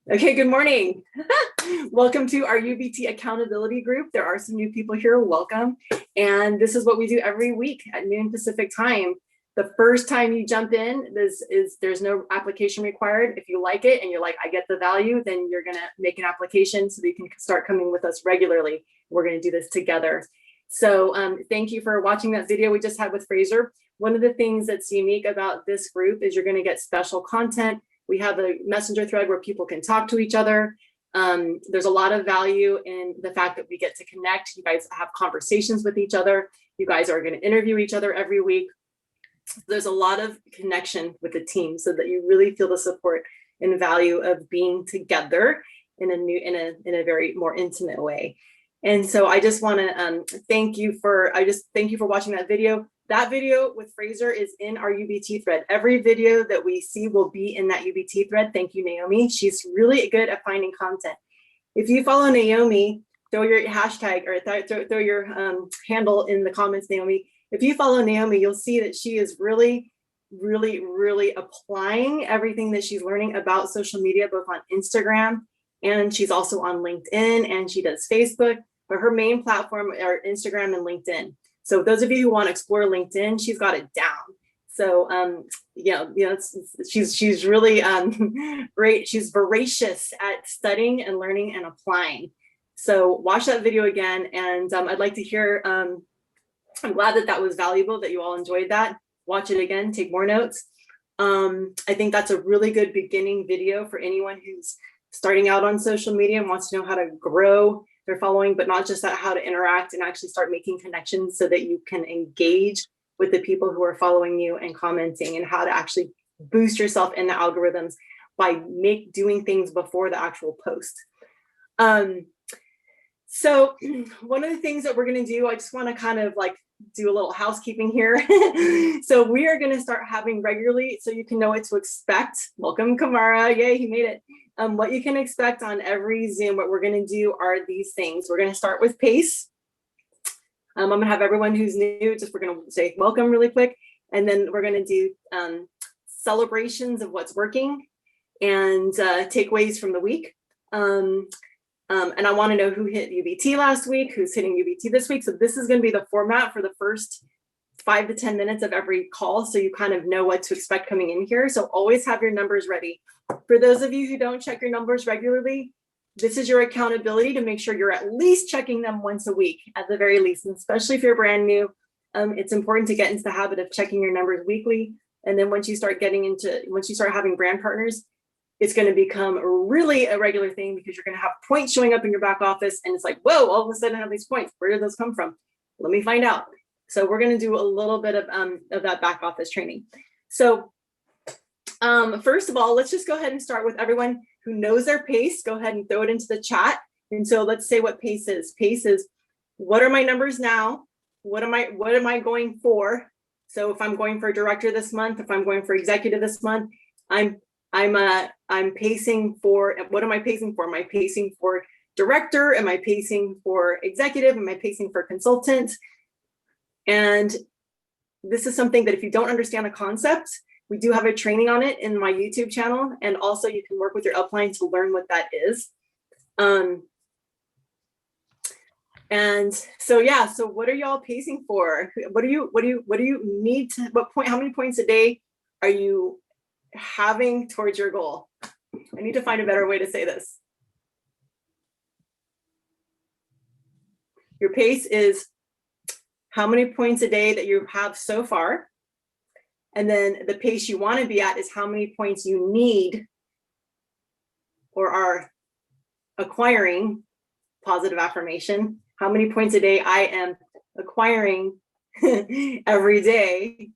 Okay, good morning. Welcome to our UBT accountability group. There are some new people here, welcome. And this is what we do every week at noon Pacific time. The first time you jump in, there's no application required. If you like it and you're like, I get the value, then you're gonna make an application so that you can start coming with us regularly. We're gonna do this together. So thank you for watching that video we just had with Fraser. One of the things that's unique about this group is you're gonna get special content. We have a messenger thread where people can talk to each other. There's a lot of value in the fact that we get to connect. You guys have conversations with each other. You guys are going to interview each other every week. There's a lot of connection with the team so that you really feel the support and value of being together in a very more intimate way. And so I just want to thank you for watching that video. That video with Fraser is in our UBT thread. Every video that we see will be in that UBT thread. Thank you, Naomi. She's really good at finding content. If you follow Naomi, throw your hashtag or throw your handle in the comments, Naomi. If you follow Naomi, you'll see that she is really applying everything that she's learning about social media, both on Instagram, and she's also on LinkedIn, and she does Facebook, but her main platform are Instagram and LinkedIn. So those of you who want to explore LinkedIn, she's got it down. So she's really great. She's voracious at studying and learning and applying. So watch that video again, and I'd like to hear. I'm glad that was valuable, that you all enjoyed that. Watch it again, take more notes. I think that's a really good beginning video for anyone who's starting out on social media and wants to know how to grow their following, but not just that, how to interact and actually start making connections so that you can engage with the people who are following you and commenting, and how to actually boost yourself in the algorithms by doing things before the actual post. So one of the things that we're going to do, I just want to kind of like do a little housekeeping here. So we are going to start having regularly, so you can know what to expect. Welcome, Kamara. Yay, he made it. What you can expect on every Zoom, what we're going to do are these things. We're going to start with pace. I'm going to have everyone who's new, we're going to say welcome really quick. And then we're going to do celebrations of what's working and takeaways from the week. And I want to know who hit UBT last week, who's hitting UBT this week. So this is going to be the format for the first 5 to 10 minutes of every call, so you kind of know what to expect coming in here. So always have your numbers ready. For those of you who don't check your numbers regularly, this is your accountability to make sure you're at least checking them once a week at the very least. And especially if you're brand new, it's important to get into the habit of checking your numbers weekly. And then once you start having brand partners, it's going to become really a regular thing, because you're going to have points showing up in your back office, and it's like, whoa, all of a sudden I have these points. Where did those come from? Let me find out. So we're going to do a little bit of that back office training. So first of all, let's just go ahead and start with everyone who knows their pace. Go ahead and throw it into the chat. And so let's say what pace is. Pace is, what are my numbers now? What am I going for? So if I'm going for director this month, if I'm going for executive this month, I'm pacing for, what am I pacing for? Am I pacing for director? Am I pacing for executive? Am I pacing for consultant? And this is something that if you don't understand the concept, we do have a training on it in my YouTube channel. And also you can work with your upline to learn what that is. And so, yeah, so what are y'all pacing for? What do you need to, how many points a day are you having towards your goal? I need to find a better way to say this. Your pace is how many points a day that you have so far. And then the pace you want to be at is how many points you need or are acquiring, positive affirmation. How many points a day I am acquiring every day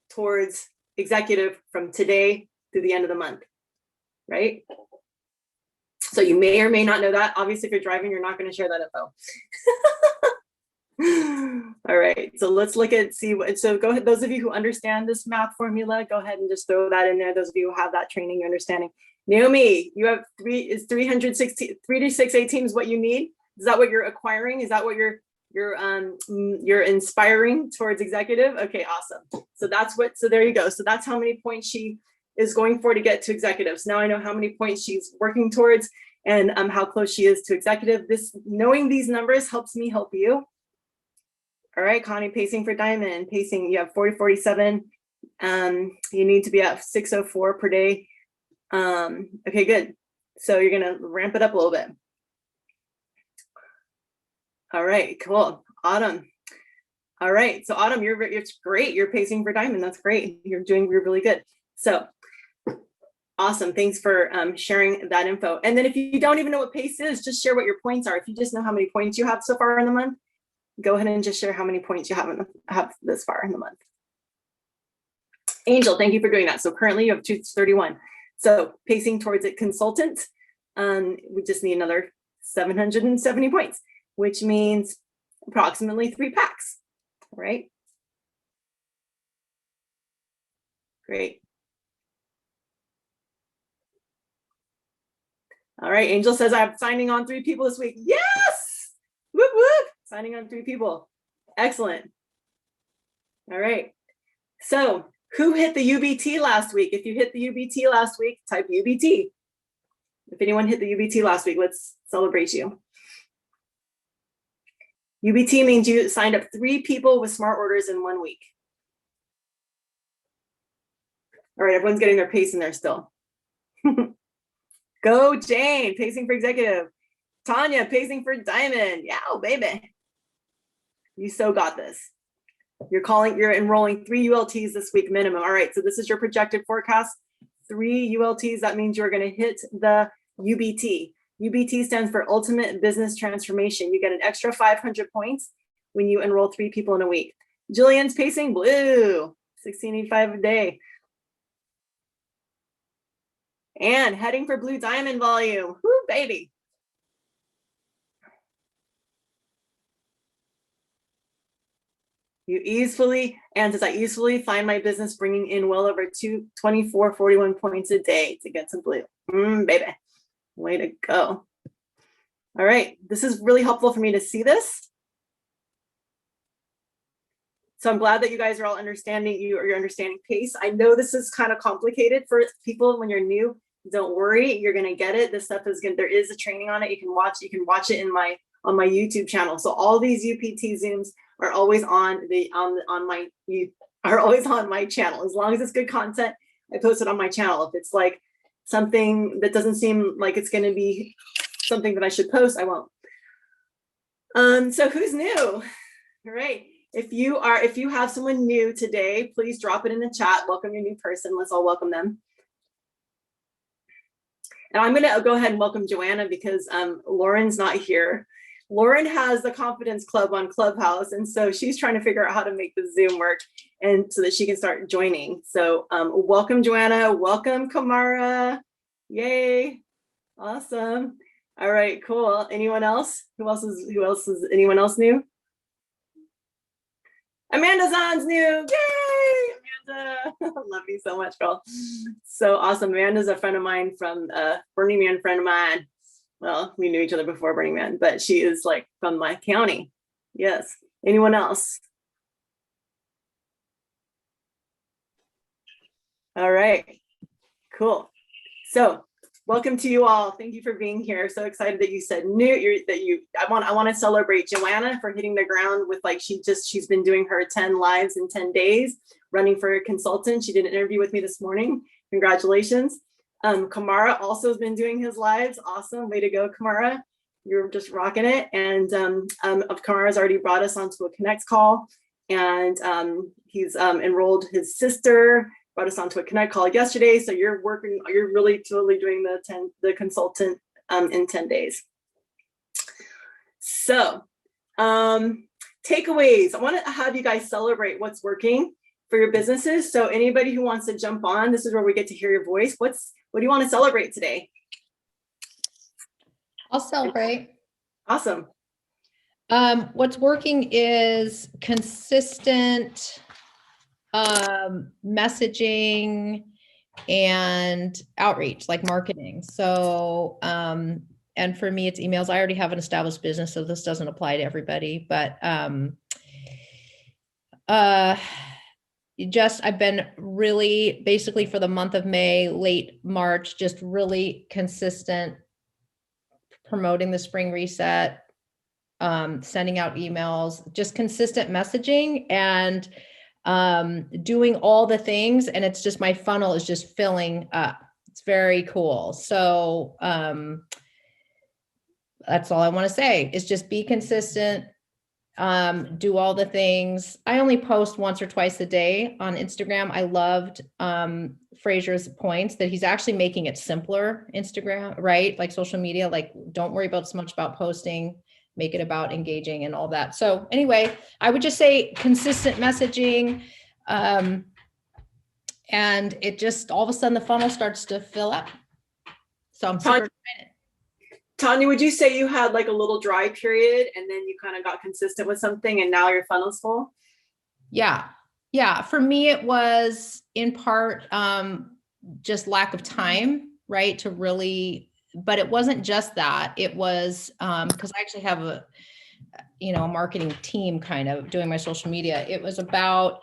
towards executive from today through the end of the month, right? So you may or may not know that. Obviously, if you're driving, you're not going to share that info. All right, so let's look at, so go ahead, those of you who understand this math formula, go ahead and just throw that in there. Those of you who have that training, understanding. Naomi, you have 318 is what you need. Is that what you're acquiring? Is that what you're inspiring towards executive? Okay, awesome. So that's what, so there you go. So that's how many points she is going for to get to executive. So now I know how many points she's working towards and how close she is to executive. Knowing these numbers helps me help you. All right, Connie, pacing for diamond. Pacing, you have 40-47. You need to be at 604 per day. Okay, good. So you're gonna ramp it up a little bit. All right, cool. Autumn. All right, so Autumn, it's great. You're pacing for diamond. That's great. You're really good. So awesome. Thanks for sharing that info. And then if you don't even know what pace is, just share what your points are. If you just know how many points you have so far in the month, go ahead and just share how many points you have this far in the month. Angel, thank you for doing that. So currently you have 231. So pacing towards it, consultant, we just need another 770 points, which means approximately 3 packs, right? Great. All right, Angel says I'm signing on 3 people this week. Yes! Whoop, whoop. Signing on 3 people. Excellent. All right. So who hit the UBT last week? If you hit the UBT last week, type UBT. If anyone hit the UBT last week, let's celebrate you. UBT means you signed up 3 people with smart orders in 1 week. All right, everyone's getting their pace in there still. Go Jane, pacing for executive. Tanya, pacing for diamond. Yeah, baby. You so got this. You're enrolling 3 ULTs this week minimum. All right, so this is your projected forecast. 3 ULTs, that means you're gonna hit the UBT. UBT stands for Ultimate Business Transformation. You get an extra 500 points when you enroll 3 people in a week. Jillian's pacing blue, 1685 a day. And heading for blue diamond volume. Woo, baby. I easily find my business bringing in well over 2441 points a day to get to blue. Baby, way to go. All right, this is really helpful for me to see this. So I'm glad that you guys are all understanding, you're understanding pace. I know this is kind of complicated for people when you're new. Don't worry, you're gonna get it. This stuff is good. There is a training on it. You can watch it on my YouTube channel. So all these UPT Zooms are always on my channel. As long as it's good content, I post it on my channel. If it's like something that doesn't seem like it's gonna be something that I should post, I won't. So who's new? All right. If you have someone new today, please drop it in the chat. Welcome your new person. Let's all welcome them. And I'm gonna go ahead and welcome Joanna because Lauren's not here. Lauren has the Confidence Club on Clubhouse, and so she's trying to figure out how to make the Zoom work and so that she can start joining. So welcome Joanna, welcome Kamara. Yay, awesome. All right, cool. Anyone else? Who else is anyone else new? Amanda Zahn's new. Yay, Amanda. Love you so much, girl. So awesome. Amanda's a friend of mine from Burning Man friend of mine. Well, we knew each other before Burning Man, but she is like from my county. Yes. Anyone else? All right. Cool. So welcome to you all. Thank you for being here. So excited that you said new. I want to celebrate Joanna for hitting the ground with she's been doing her 10 lives in 10 days, running for a consultant. She did an interview with me this morning. Congratulations. Kamara also has been doing his lives. Awesome. Way to go, Kamara. You're just rocking it. And Kamara's already brought us onto a Connect call, and he's enrolled his sister, brought us onto a Connect call yesterday. So you're really totally doing the consultant in 10 days. So takeaways. I want to have you guys celebrate what's working for your businesses. So anybody who wants to jump on, this is where we get to hear your voice. What do you want to celebrate today? I'll celebrate. Awesome. What's working is consistent messaging and outreach, like marketing. So, and for me, it's emails. I already have an established business, so this doesn't apply to everybody, but I've been really basically for the month of May, late March, just really consistent promoting the spring reset, sending out emails, just consistent messaging and doing all the things. And it's just, my funnel is just filling up. It's very cool. So that's all I want to say is just be consistent, do all the things. I only post once or twice a day on Instagram. I loved Fraser's points that he's actually making it simpler, Instagram, right? Like social media, like don't worry about so much about posting, make it about engaging and all that. So anyway, I would just say consistent messaging. And it just, all of a sudden the funnel starts to fill up. So I'm super excited. Tanya, would you say you had like a little dry period and then you kind of got consistent with something and now your funnel's full? Yeah. Yeah. For me, it was in part just lack of time, right? To really, but it wasn't just that. It was because I actually have a marketing team kind of doing my social media. It was about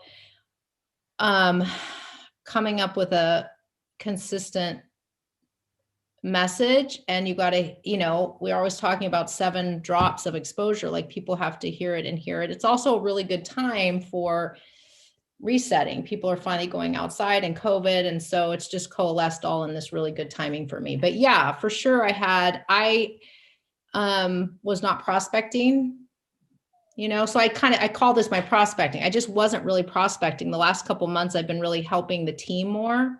coming up with a consistent message, and you got to, we're always talking about 7 drops of exposure, like people have to hear it and hear it. It's also a really good time for resetting. People are finally going outside and COVID. And so it's just coalesced all in this really good timing for me. But yeah, for sure I was not prospecting, so I call this my prospecting. I just wasn't really prospecting. The last couple of months, I've been really helping the team more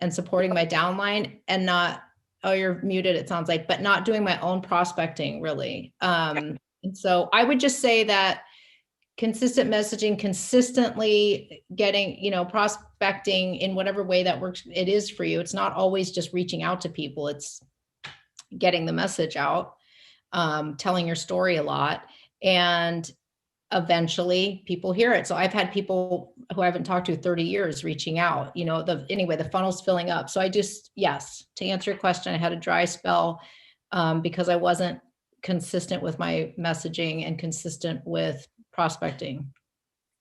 and supporting my downline and not, oh, you're muted, it sounds like, but not doing my own prospecting really. And so I would just say that consistent messaging, consistently getting, prospecting in whatever way that works, it is for you. It's not always just reaching out to people. It's getting the message out, telling your story a lot, and eventually people hear it. So I've had people who I haven't talked to 30 years reaching out, the funnel's filling up. So yes, to answer your question, I had a dry spell because I wasn't consistent with my messaging and consistent with prospecting.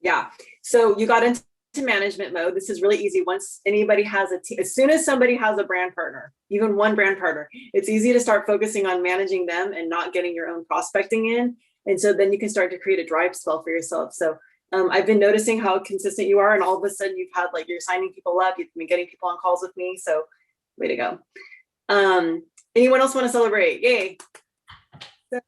Yeah. So you got into management mode. This is really easy. Once anybody has a team, as soon as somebody has a brand partner, even one brand partner, it's easy to start focusing on managing them and not getting your own prospecting in. And so then you can start to create a dry spell for yourself. So I've been noticing how consistent you are, and all of a sudden you've had you're signing people up, you've been getting people on calls with me. So way to go. Anyone else want to celebrate? Yay.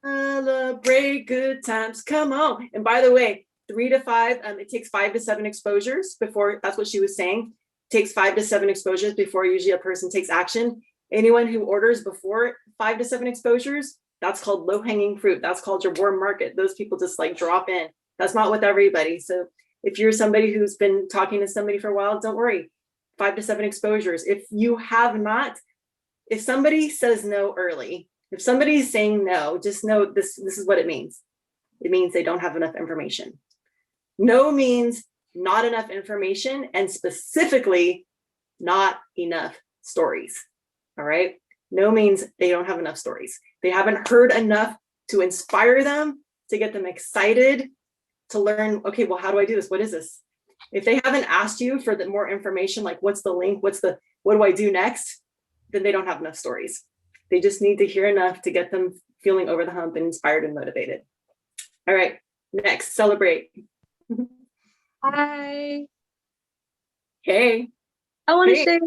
Celebrate good times. Come on. And by the way, 3 to 5, it takes 5 to 7 exposures before, that's what she was saying. It takes 5 to 7 exposures before usually a person takes action. Anyone who orders before 5 to 7 exposures, that's called low-hanging fruit. That's called your warm market. Those people just drop in. That's not with everybody. So if you're somebody who's been talking to somebody for a while, don't worry. 5 to 7 exposures. If you have not, if somebody says no early, if somebody's saying no, just know this is what it means. It means they don't have enough information. No means not enough information, and specifically not enough stories. All right. No means they don't have enough stories. They haven't heard enough to inspire them, to get them excited, to learn, okay, well, how do I do this? What is this? If they haven't asked you for the more information, like what's the link, what do I do next? Then they don't have enough stories. They just need to hear enough to get them feeling over the hump and inspired and motivated. All right, next, celebrate. Hi. Hey. I want to say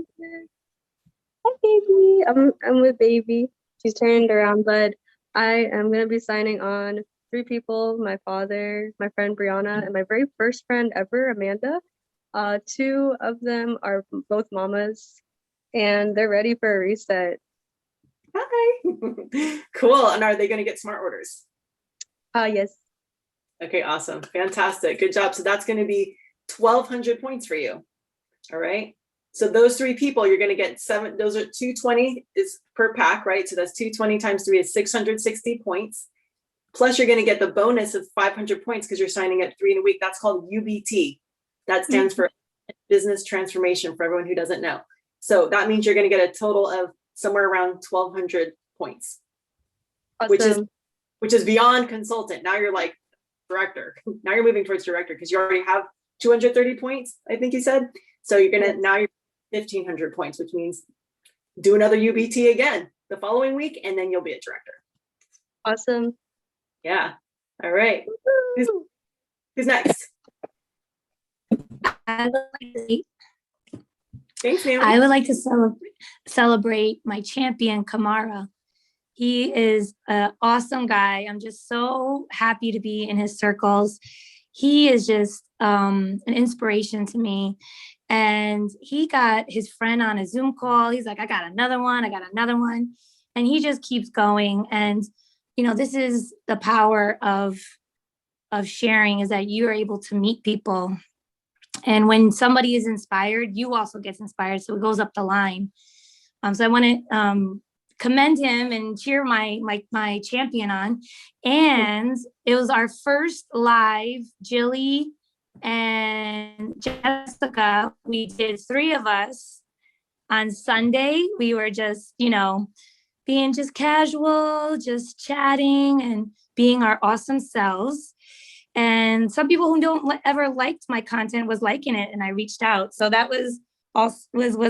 hi, baby. I'm with baby. She's turned around, but I am gonna be signing on 3 people: my father, my friend Brianna, and my very first friend ever, Amanda. 2 of them are both mamas, and they're ready for a reset. Hi. Cool. And are they going to get smart orders? Yes. Okay, awesome. Fantastic. Good job. So that's going to be 1,200 points for you. All right. So those 3 people, you're going to get 7. Those are 220 is per pack, right? So that's 220 times 3 is 660 points. Plus you're going to get the bonus of 500 points because you're signing at 3 in a week. That's called UBT. That stands for business transformation, for everyone who doesn't know. So that means you're going to get a total of somewhere around 1,200 points, Awesome. which is beyond consultant. Now you're like director. Now you're moving towards director because you already have 230 points, I think you said. So you're gonna, now you're 1,500 points, which means do another UBT again the following week, and then you'll be a director. Awesome. Yeah. All right. Who's next? I would like to, Thanks, Naomi. I would like to celebrate my champion, Kamara. He is an awesome guy. I'm just so happy to be in his circles. He is just an inspiration to me. And he got his friend on a Zoom call. He's like, I got another one. I got another one. And he just keeps going. And, you know, this is the power of sharing, is that you're able to meet people. And when somebody is inspired, you also get inspired. So it goes up the line. So I want to commend him and cheer my champion on. And it was our first live, Jilly and Jessica. We did 3 of us on Sunday. We were just, you know, being just casual, just chatting and being our awesome selves. And some people who don't ever liked my content was liking it, and I reached out. So that was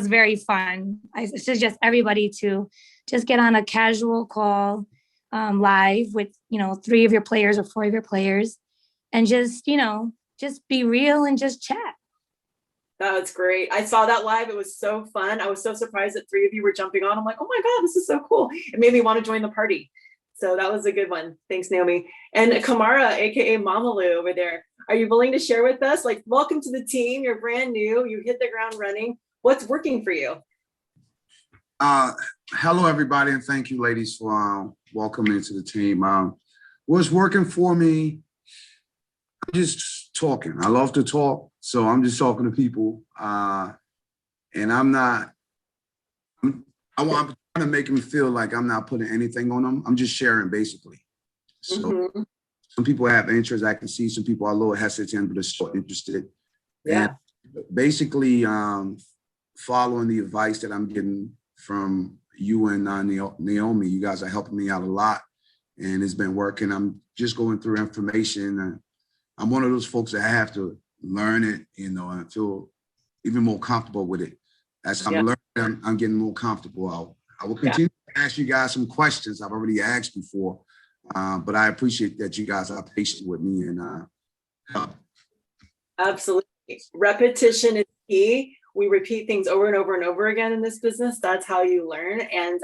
very fun. I suggest everybody to just get on a casual call live with, you know, 3 of your players or 4 of your players, and just, you know, just be real and just chat. That was great. I saw that live. It was so fun. I was so surprised that 3 of you were jumping on. I'm like, oh my God, this is so cool. It made me want to join the party. So that was a good one. Thanks, Naomi. And Kamara, AKA Mamalu over there. Are you willing to share with us? Like, welcome to the team. You're brand new. You hit the ground running. What's working for you? Hello, everybody. And thank you, ladies, for welcoming me to the team. What's working for me? I'm just talking. I love to talk. So I'm just talking to people. And I'm trying to make them feel like I'm not putting anything on them. I'm just sharing, basically. So some people have interest. I can see some people are a little hesitant, but they're still interested. Yeah. And basically following the advice that I'm getting from you and Naomi. You guys are helping me out a lot, and it's been working. I'm just going through information. And I'm one of those folks that have to learn it, you know, and feel even more comfortable with it. As I'm learning, I'm getting more comfortable. I will continue to ask you guys some questions I've already asked before, but I appreciate that you guys are patient with me and help. Absolutely. Repetition is key. We repeat things over and over and over again in this business. That's how you learn. And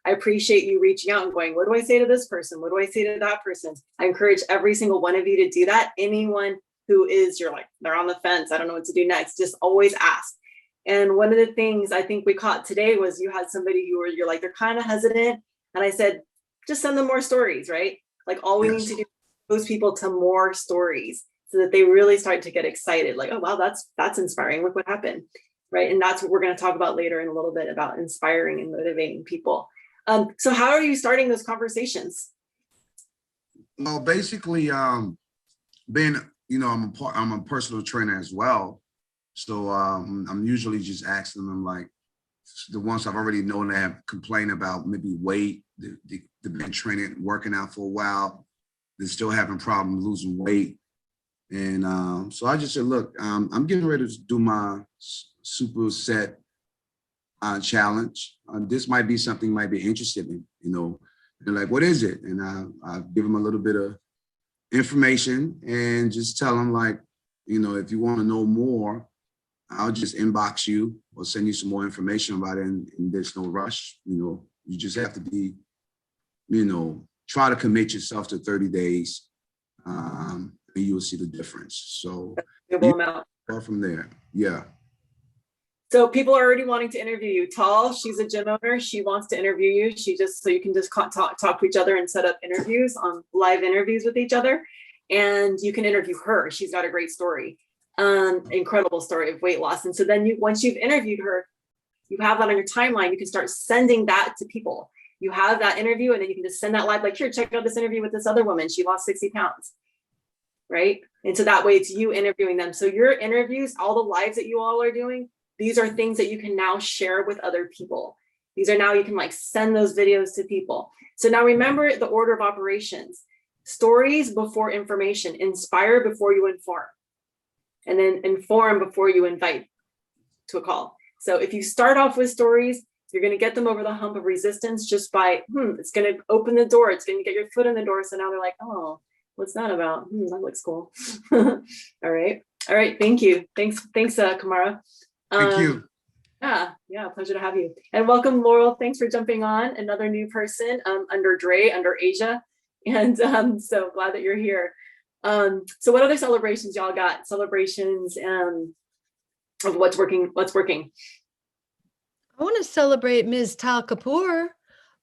I appreciate you reaching out and going, what do I say to this person? What do I say to that person? I encourage every single one of you to do that. Anyone who is, you're like, they're on the fence, I don't know what to do next, just always ask. And one of the things I think we caught today was you had somebody you're like, they're kind of hesitant. And I said, just send them more stories, right? Like all we need to do is expose people to more stories so that they really start to get excited. Like, oh, wow, that's inspiring. Look what happened, right? And that's what we're going to talk about later in a little bit, about inspiring and motivating people. So how are you starting those conversations? Well, basically, being, you know, I'm a personal trainer as well. So I'm usually just asking them, like, the ones I've already known that have complained about maybe weight, they've been training, working out for a while, they're still having problems losing weight. And so I just said, look, I'm getting ready to do my superset challenge. This might be something you might be interested in, you know. They're like, what is it? And I give them a little bit of information and just tell them, like, you know, if you want to know more, I'll just inbox you or send you some more information about it. And there's no rush. You know, you just have to be, you know, try to commit yourself to 30 days and you'll see the difference. So Amount. Go from there. Yeah. So people are already wanting to interview you. Tall, she's a gym owner. She wants to interview you. So you can just talk to each other and set up interviews, on live interviews with each other. And you can interview her. She's got a great story. Incredible story of weight loss. And so then once you've interviewed her, you have that on your timeline, you can start sending that to people. You have that interview and then you can just send that live, like, here, check out this interview with this other woman. She lost 60 pounds, right? And so that way it's you interviewing them. So your interviews, all the lives that you all are doing, these are things that you can now share with other people. These are now, you can like send those videos to people. So now remember the order of operations: stories before information, inspire before you inform. and then inform before you invite to a call. So if you start off with stories, you're going to get them over the hump of resistance just by, it's going to open the door. It's going to get your foot in the door. So now they're like, oh, what's that about? That looks cool. All right. All right. Thank you. Thanks, Kamara. Thank you. Yeah, pleasure to have you. And welcome, Laurel. Thanks for jumping on. Another new person under Asia. And so glad that you're here. So what other celebrations y'all got? Celebrations of what's working? I want to celebrate Ms. Tal Kapoor,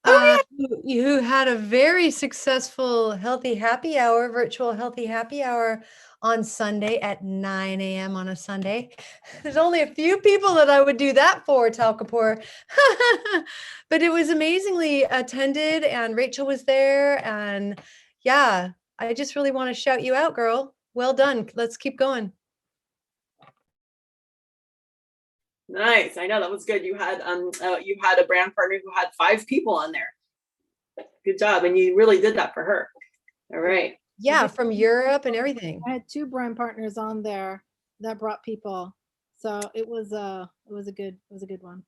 who had a very successful healthy happy hour, virtual healthy happy hour on Sunday at 9 a.m. on a Sunday. There's only a few people that I would do that for, Tal Kapoor. But it was amazingly attended and Rachel was there. And yeah, I just really want to shout you out, girl. Well done. Let's keep going. Nice. I know that was good. You had a brand partner who had 5 people on there. Good job. And you really did that for her. All right. Yeah, from Europe and everything. I had 2 brand partners on there that brought people. So it was a good one.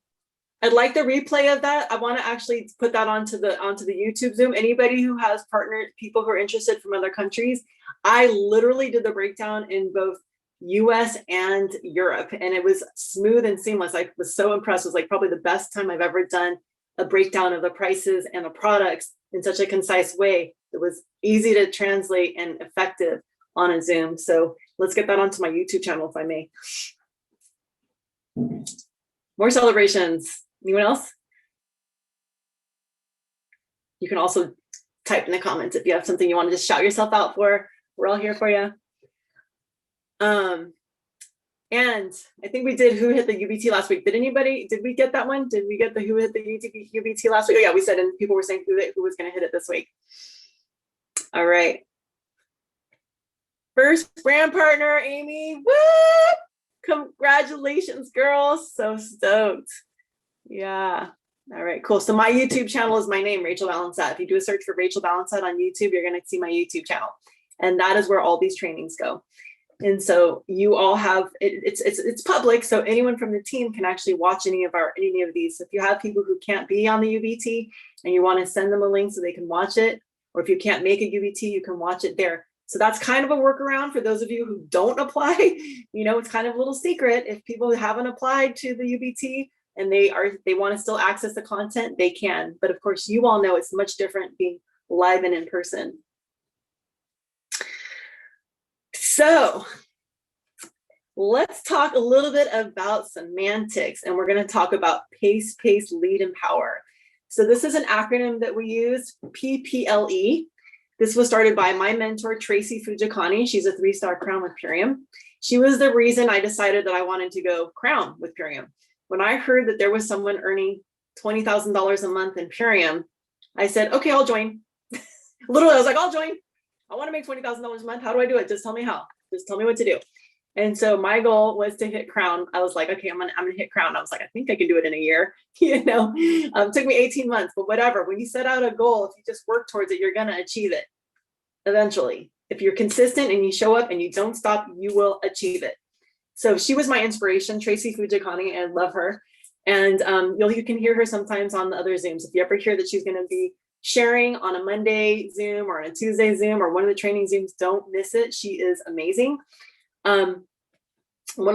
I'd like the replay of that. I want to actually put that onto the YouTube Zoom. Anybody who has partnered, people who are interested from other countries, I literally did the breakdown in both US and Europe, and it was smooth and seamless. I was so impressed. It was like probably the best time I've ever done a breakdown of the prices and the products in such a concise way. It was easy to translate and effective on a Zoom. So let's get that onto my YouTube channel, if I may. More celebrations. Anyone else? You can also type in the comments if you have something you want to just shout yourself out for. We're all here for you. And I think we did who hit the UBT last week. Did we get that one? Did we get the who hit the UBT last week? Oh yeah, we said, and people were saying who was going to hit it this week. All right. First brand partner, Amy. Woo! Congratulations, girls. So stoked. Yeah. All right, cool. So my YouTube channel is my name, Rachel Valensatt. If you do a search for Rachel Valensatt on YouTube, you're going to see my YouTube channel. And that is where all these trainings go. And so you all have it's public, so anyone from the team can actually watch any of these. If you have people who can't be on the UBT and you want to send them a link so they can watch it, or if you can't make a UBT, you can watch it there. So that's kind of a workaround for those of you who don't apply. You know, it's kind of a little secret. If people haven't applied to the UBT and they want to still access the content, they can. But of course, you all know it's much different being live and in person. So let's talk a little bit about semantics, and we're going to talk about pace, lead, and power. So this is an acronym that we use, PPLE. This was started by my mentor, Tracy Fujikani. She's a 3-star crown with Purium. She was the reason I decided that I wanted to go crown with Purium. When I heard that there was someone earning $20,000 a month in Purium, I said, okay, I'll join. Literally, I was like, I'll join. I want to make $20,000 a month. How do I do it? Just tell me how. Just tell me what to do. And so my goal was to hit crown. I was like, okay, I'm gonna hit crown. I was like, I think I can do it in a year. You know, it took me 18 months, but whatever. When you set out a goal, if you just work towards it, you're gonna achieve it eventually. If you're consistent and you show up and you don't stop, you will achieve it. So she was my inspiration, Tracy Fujikani, and I love her. And you can hear her sometimes on the other Zooms. If you ever hear that she's gonna be sharing on a Monday Zoom or on a Tuesday Zoom or one of the training Zooms, don't miss it. She is amazing. One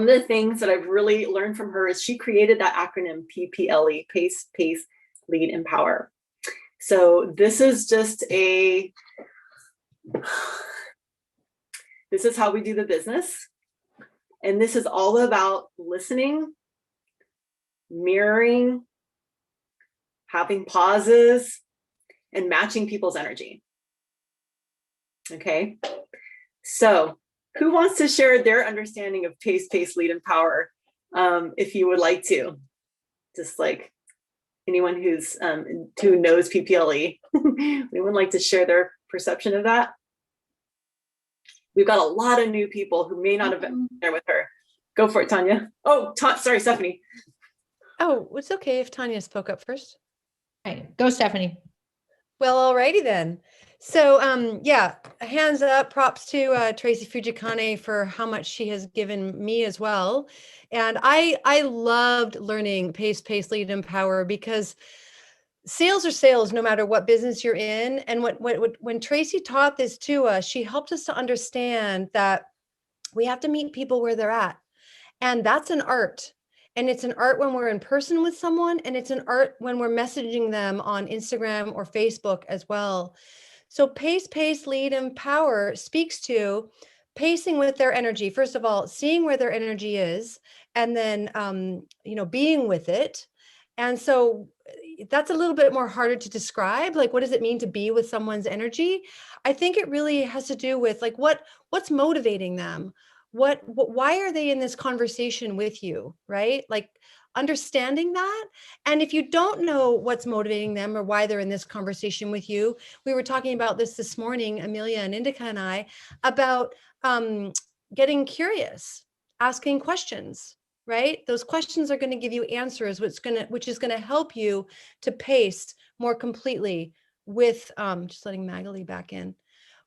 of the things that I've really learned from her is she created that acronym PPLE, pace, lead, and power. So this is just this is how we do the business. And this is all about listening, mirroring, having pauses, and matching people's energy. Okay, so who wants to share their understanding of pace, lead, and power? If you would like to, just like anyone who knows PPLE, anyone like to share their perception of that? We've got a lot of new people who may not have been there with her. Go for it, Tanya. Oh, sorry, Stephanie. Oh, it's okay if Tanya spoke up first. Right. Go, Stephanie. Well, alrighty then. So yeah, hands up, props to Tracy Fujikane for how much she has given me as well. And I loved learning Pace, Lead, Empower, because sales are sales no matter what business you're in. And when Tracy taught this to us, she helped us to understand that we have to meet people where they're at. And that's an art. And it's an art when we're in person with someone, and it's an art when we're messaging them on Instagram or Facebook as well. So pace, lead, empower speaks to pacing with their energy. First of all, seeing where their energy is, and then, being with it. And so that's a little bit more harder to describe. Like, what does it mean to be with someone's energy? I think it really has to do with like, what's motivating them? Why are they in this conversation with you? Right? Like, understanding that. And if you don't know what's motivating them or why they're in this conversation with you, we were talking about this morning, Amelia and Indica and I, about getting curious, asking questions, right? Those questions are going to give you answers, which is going to help you to pace more completely with, just letting Magali back in,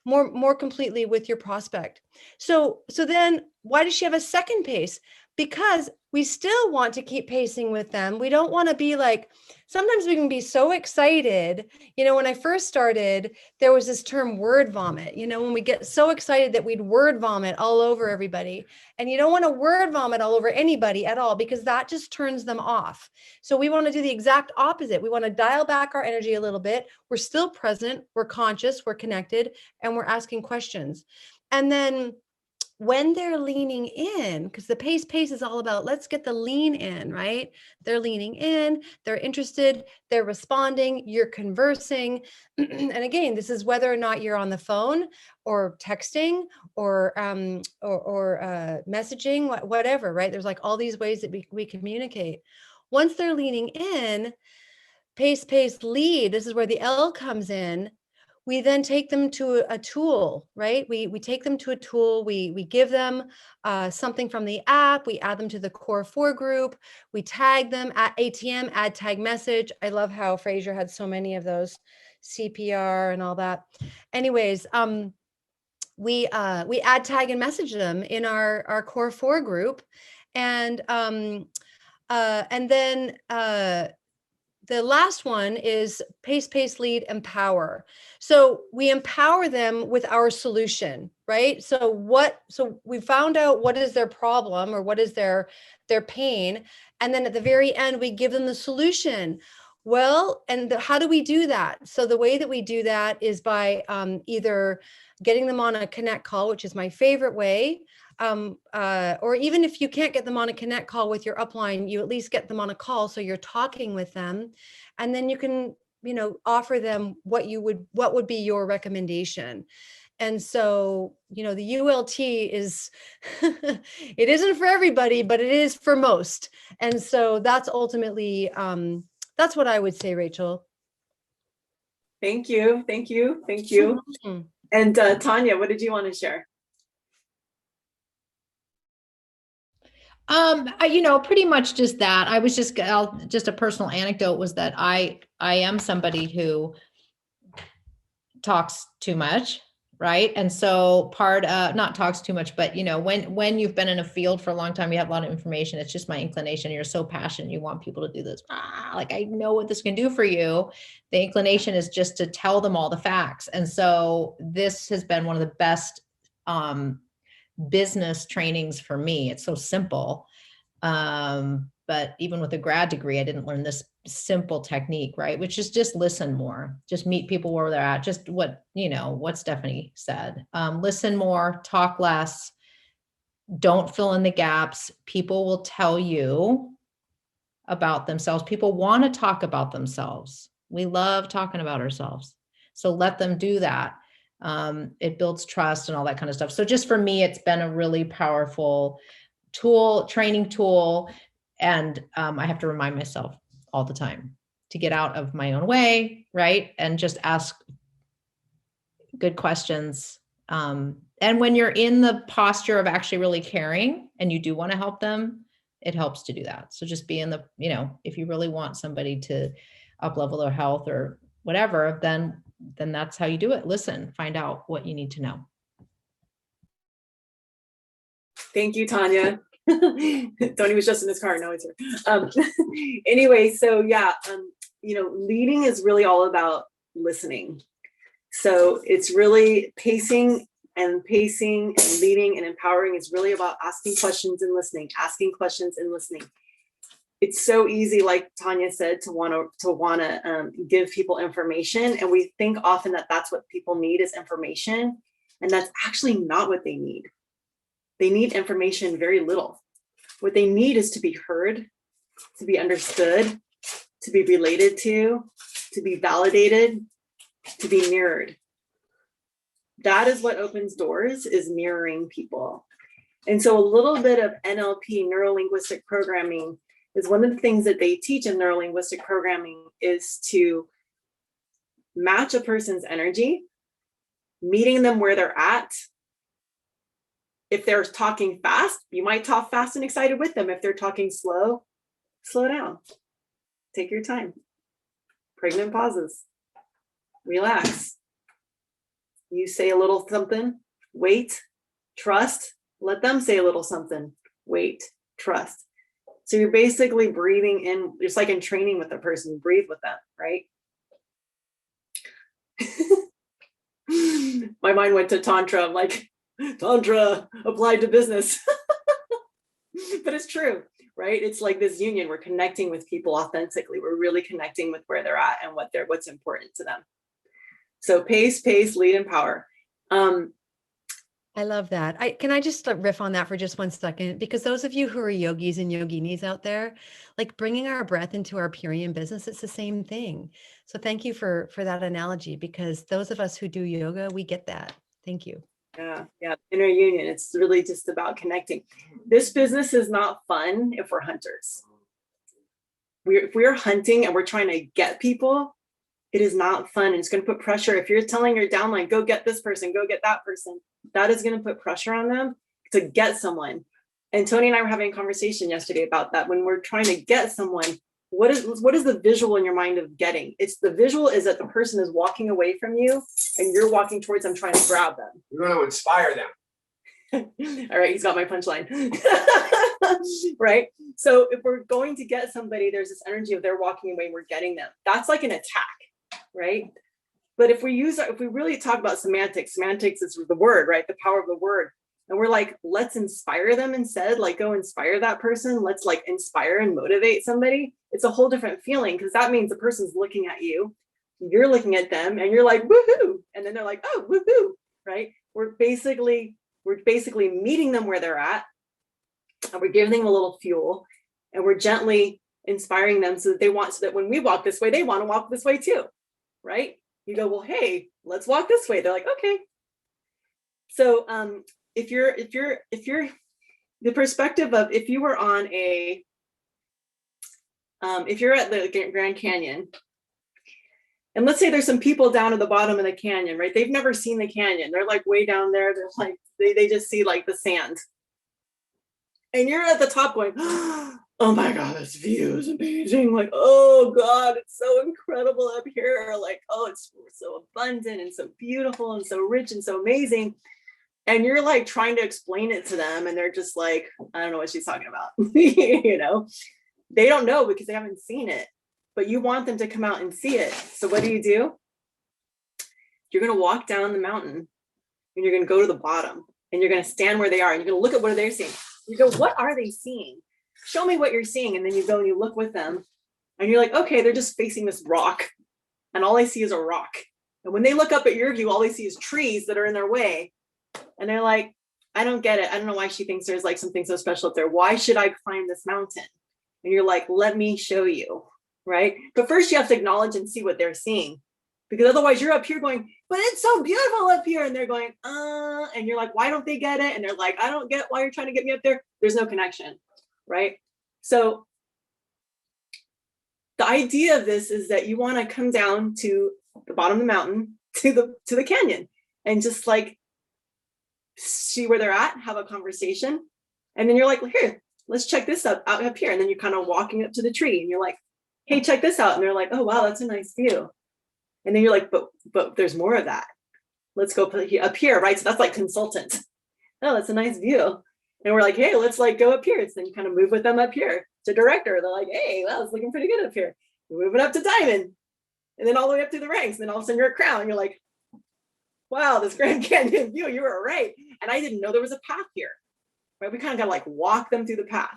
more completely with your prospect. So then why does she have a second pace? Because we still want to keep pacing with them. We don't want to be like, sometimes we can be so excited. When I first started, there was this term word vomit, when we get so excited that we'd word vomit all over everybody. And you don't want to word vomit all over anybody at all, because that just turns them off. So we want to do the exact opposite. We want to dial back our energy a little bit. We're still present, we're conscious, we're connected, and we're asking questions. And then when they're leaning in, because the pace is all about, let's get the lean in, right? They're leaning in, they're interested, they're responding, you're conversing. And again, this is whether or not you're on the phone or texting or messaging, whatever, right? There's like all these ways that we communicate. Once they're leaning in, pace, lead, this is where the L comes in. We then take them to a tool, right? We take them to a tool. We give them something from the app. We add them to the Core 4 group. We tag them at ATM, add tag message. I love how Fraser had so many of those, CPR and all that. Anyways, we add tag and message them in our Core 4 group. And then the last one is pace, lead, empower. So we empower them with our solution, right? So we found out what is their problem or what is their pain. And then at the very end, we give them the solution. Well, and how do we do that? So the way that we do that is by either getting them on a connect call, which is my favorite way. Or even if you can't get them on a connect call with your upline, you at least get them on a call. So you're talking with them, and then you can, offer them what would be your recommendation. And so, the ULT is, it isn't for everybody, but it is for most. And so that's ultimately, that's what I would say, Rachel. Thank you. Mhm. And Tanya, what did you want to share? Pretty much just that. I was just a personal anecdote was that I am somebody who talks too much, right? And so not talks too much, but when you've been in a field for a long time, you have a lot of information. It's just my inclination. You're so passionate. You want people to do this. Like, I know what this can do for you. The inclination is just to tell them all the facts. And so this has been one of the best, business trainings for me. It's so simple. But even with a grad degree, I didn't learn this simple technique, right? Which is just listen more, just meet people where they're at. Just what Stephanie said, listen more, talk less, don't fill in the gaps. People will tell you about themselves. People want to talk about themselves. We love talking about ourselves. So let them do that. It builds trust and all that kind of stuff. So just for me, it's been a really powerful training tool. And I have to remind myself all the time to get out of my own way, right? And just ask good questions. And when you're in the posture of actually really caring and you do want to help them, it helps to do that. So just be in the, if you really want somebody to up level their health or whatever, then then that's how you do it. Listen, find out what you need to know. Thank you, Tanya. Tony was just in his car. Now he's here. Anyway, so yeah, leading is really all about listening. So it's really pacing and leading and empowering is really about asking questions and listening, It's so easy, like Tanya said, to want to give people information. And we think often that that's what people need is information. And that's actually not what they need. They need information very little. What they need is to be heard, to be understood, to be related to be validated, to be mirrored. That is what opens doors, is mirroring people. And so a little bit of NLP, neuro-linguistic programming, is one of the things that they teach in neuro-linguistic programming is to match a person's energy, meeting them where they're at. If they're talking fast, you might talk fast and excited with them. If they're talking slow, slow down. Take your time. Pregnant pauses. Relax. You say a little something, wait, trust. Let them say a little something, wait, trust. So you're basically breathing in, just like in training with a person, breathe with them, right? My mind went to Tantra. I'm like, Tantra applied to business. But it's true, right? It's like this union. We're connecting with people authentically. We're really connecting with where they're at and what's important to them. So pace, lead, and power. I love that. Can I just riff on that for just 1 second? Because those of you who are yogis and yoginis out there, like bringing our breath into our Purian business, it's the same thing. So thank you for that analogy, because those of us who do yoga, we get that. Thank you. Yeah, inner union. It's really just about connecting. This business is not fun if we're hunters. If we're hunting and we're trying to get people, it is not fun. And it's going to put pressure. If you're telling your downline, go get this person, go get that person, that is going to put pressure on them to get someone. And Tony and I were having a conversation yesterday about that. When we're trying to get someone, what is the visual in your mind of getting? It's the visual is that the person is walking away from you and you're walking towards them trying to grab them. You're going to inspire them. All right, he's got my punchline. Right? So if we're going to get somebody, there's this energy of they're walking away, we're getting them. That's like an attack, right? But if we really talk about semantics is the word, right? The power of the word. And we're like, let's inspire them instead, like go inspire that person. Let's like inspire and motivate somebody. It's a whole different feeling, because that means the person's looking at you, you're looking at them, and you're like, woohoo. And then they're like, oh, woohoo, right? We're basically meeting them where they're at, and we're giving them a little fuel, and we're gently inspiring them so that when we walk this way, they want to walk this way too, right? You go, well, hey, let's walk this way. They're like, okay. So if you're the perspective of, if you were on if you're at the Grand Canyon, and let's say there's some people down at the bottom of the canyon, right? They've never seen the canyon. They're like way down there. They're like, they just see like the sand. And you're at the top going, oh my God, this view is amazing. Like, oh God, it's so incredible up here. Like, oh, it's so abundant and so beautiful and so rich and so amazing. And you're like trying to explain it to them. And they're just like, I don't know what she's talking about. You know, they don't know because they haven't seen it, but you want them to come out and see it. So what do? You're going to walk down the mountain and you're going to go to the bottom and you're going to stand where they are. And you're going to look at what they're seeing. You go, what are they seeing? Show me what you're seeing. And then you go and you look with them and you're like, okay, they're just facing this rock. And all I see is a rock. And when they look up at your view, all they see is trees that are in their way. And they're like, I don't get it. I don't know why she thinks there's like something so special up there. Why should I climb this mountain? And you're like, let me show you, right? But first you have to acknowledge and see what they're seeing, because otherwise you're up here going, but it's so beautiful up here. And they're going, and you're like, why don't they get it? And they're like, I don't get why you're trying to get me up there. There's no connection, right? So the idea of this is that you want to come down to the bottom of the mountain, to the canyon, and just like see where they're at, have a conversation. And then you're like, well, here, let's check this out up here. And then you're kind of walking up to the tree and you're like, hey, check this out. And they're like, oh, wow, that's a nice view. And then you're like, but there's more of that. Let's go put up here, right? So that's like consultant. Oh, that's a nice view. And we're like, hey, let's like go up here. So then you kind of move with them up here to director. They're like, hey, well, it's looking pretty good up here. We're moving up to diamond. And then all the way up through the ranks. And then all of a sudden you're a crown. You're like, wow, this Grand Canyon view, you were right. And I didn't know there was a path here, right? We kind of got to like walk them through the path.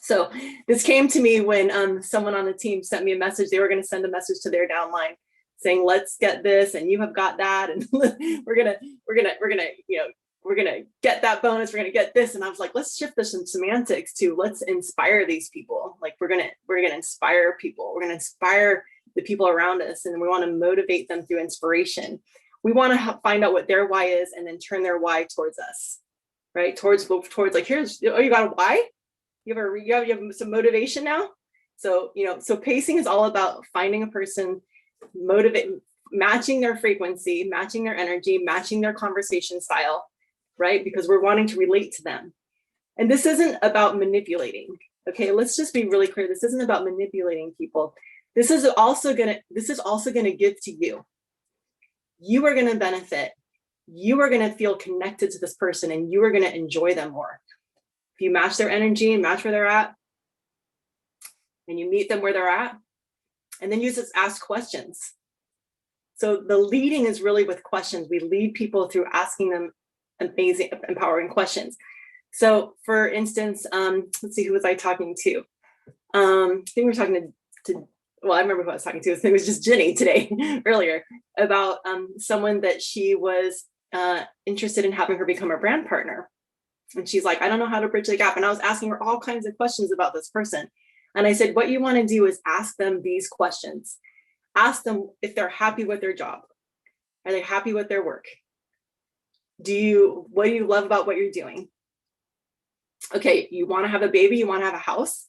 So this came to me when someone on the team sent me a message. They were going to send a message to their downline saying, let's get this, and you have got that, and we're gonna get that bonus, we're gonna get this. And I was like, let's shift this in semantics to let's inspire these people. Like we're gonna inspire people. We're gonna inspire the people around us, and we want to motivate them through inspiration. We want to find out what their why is and then turn their why towards us, right? Towards like, here's, oh, you got a why? You have some motivation now. So, so pacing is all about finding a person, matching their frequency, matching their energy, matching their conversation style, right? Because we're wanting to relate to them. And this isn't about manipulating. Okay, let's just be really clear. This isn't about manipulating people. This is also gonna give to you. You are gonna benefit. You are gonna feel connected to this person, and you are gonna enjoy them more. If you match their energy and match where they're at, and you meet them where they're at, and then you just ask questions. So the leading is really with questions. We lead people through asking them amazing, empowering questions. So for instance, let's see, who was I talking to? I think we were talking to well, I remember who I was talking to. It was just Jenny today, earlier, about someone that she was interested in having her become a brand partner. And she's like, I don't know how to bridge the gap. And I was asking her all kinds of questions about this person. And I said, what you want to do is ask them these questions. Ask them if they're happy with their job. Are they happy with their work? What do you love about what you're doing? Okay, you want to have a baby, you want to have a house.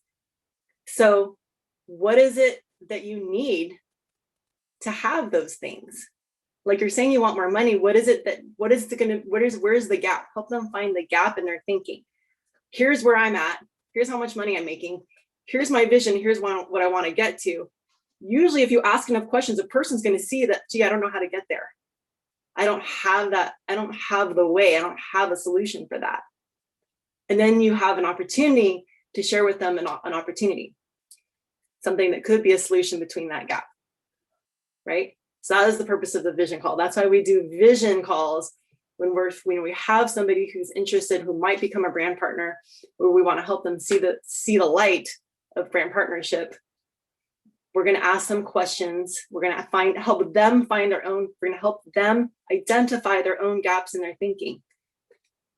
So what is it that you need to have those things? Like you're saying you want more money. Where's the gap? Help them find the gap in their thinking. Here's where I'm at. Here's how much money I'm making. Here's my vision. Here's what I want to get to. Usually if you ask enough questions, a person's going to see that, gee, I don't know how to get there. I don't have that. I don't have the way. I don't have a solution for that. And then you have an opportunity to share with them an opportunity, something that could be a solution between that gap, right? So that is the purpose of the vision call. That's why we do vision calls when we have somebody who's interested, who might become a brand partner, where we want to help them see the light of brand partnership. We're going to ask them questions. We're going to help them find their own. We're going to help them identify their own gaps in their thinking.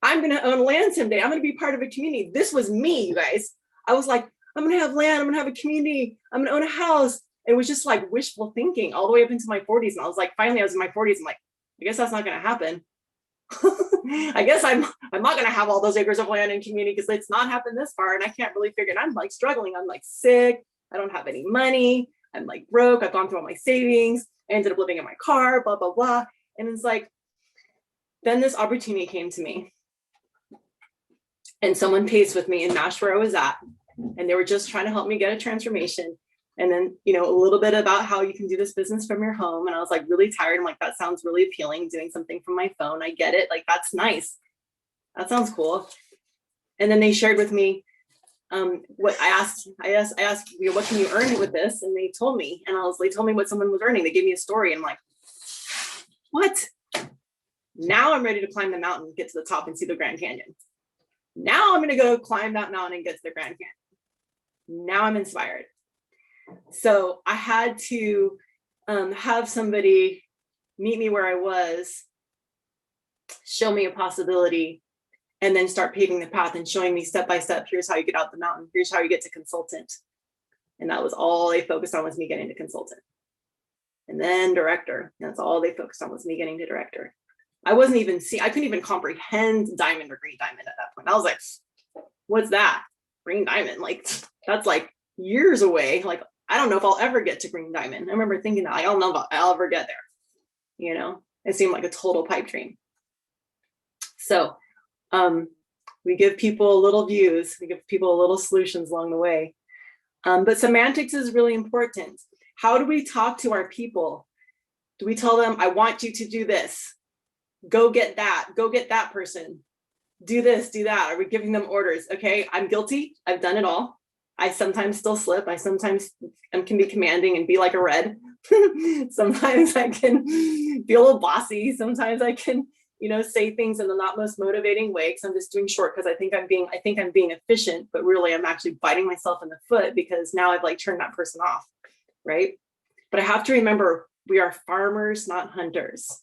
I'm going to own land someday. I'm going to be part of a community. This was me, you guys. I was like, I'm going to have land. I'm going to have a community. I'm going to own a house. It was just like wishful thinking all the way up into my 40s. And I was like, finally, I was in my 40s. I'm like, I guess that's not going to happen. I guess I'm not going to have all those acres of land and community because it's not happened this far. And I can't really figure it. I'm like struggling. I'm like sick. I don't have any money. I'm like broke. I've gone through all my savings. I ended up living in my car, blah, blah, blah. And it's like, then this opportunity came to me. And someone paced with me and matched where I was at. And they were just trying to help me get a transformation. And then, a little bit about how you can do this business from your home. And I was like really tired. I'm like, that sounds really appealing, doing something from my phone. I get it. Like, that's nice. That sounds cool. And then they shared with me what I asked, what can you earn with this? And they told me, they told me what someone was earning. They gave me a story. And I'm like, what? Now I'm ready to climb the mountain, get to the top and see the Grand Canyon. Now I'm going to go climb that mountain and get to the Grand Canyon. Now I'm inspired. So I had to have somebody meet me where I was, show me a possibility, and then start paving the path and showing me step by step, here's how you get out the mountain, here's how you get to consultant. And that was all they focused on, was me getting to consultant. And then director, that's all they focused on, was me getting to director. I couldn't even comprehend diamond or green diamond at that point. I was like, what's that? Green diamond, like that's like years away. Like, I don't know if I'll ever get to green diamond. I remember thinking that, I don't know if I'll ever get there. It seemed like a total pipe dream. So we give people little views, we give people little solutions along the way. But semantics is really important. How do we talk to our people? Do we tell them, I want you to do this? Go get that. Go get that person. Do this, do that. Are we giving them orders? Okay, I'm guilty. I've done it all. I sometimes still slip. I sometimes can be commanding and be like a red. Sometimes I can be a little bossy. Sometimes I can, say things in the not most motivating way because I'm just doing short because I think I'm being efficient, but really I'm actually biting myself in the foot because now I've like turned that person off, right? But I have to remember we are farmers, not hunters.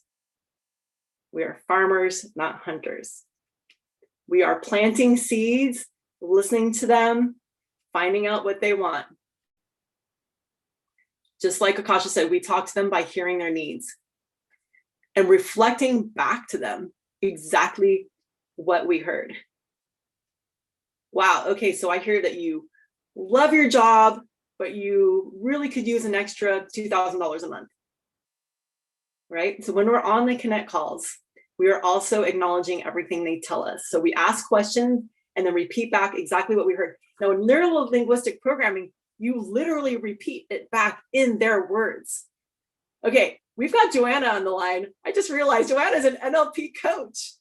We are farmers, not hunters. We are planting seeds, listening to them, finding out what they want. Just like Akasha said, we talk to them by hearing their needs and reflecting back to them exactly what we heard. Wow, okay, so I hear that you love your job, but you really could use an extra $2,000 a month, right? So when we're on the Connect calls, we are also acknowledging everything they tell us. So we ask questions and then repeat back exactly what we heard. Now in neuro-linguistic programming, you literally repeat it back in their words. Okay, we've got Joanna on the line. I just realized Joanna is an NLP coach.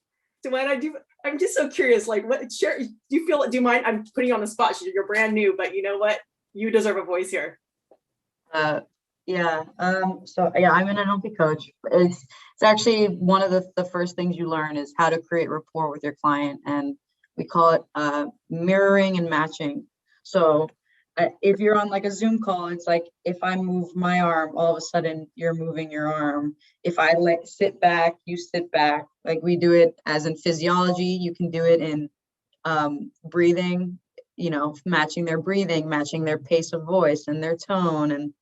Joanna, I'm just so curious, like do you mind? I'm putting you on the spot. You're brand new, but you know what? You deserve a voice here. So yeah, I'm an NLP coach. It's actually one of the first things you learn is how to create rapport with your client, and we call it mirroring and matching. So if you're on like a Zoom call, it's like if I move my arm, all of a sudden you're moving your arm. If I sit back, you sit back. Like we do it as in physiology. You can do it in breathing, matching their breathing, matching their pace of voice and their tone. And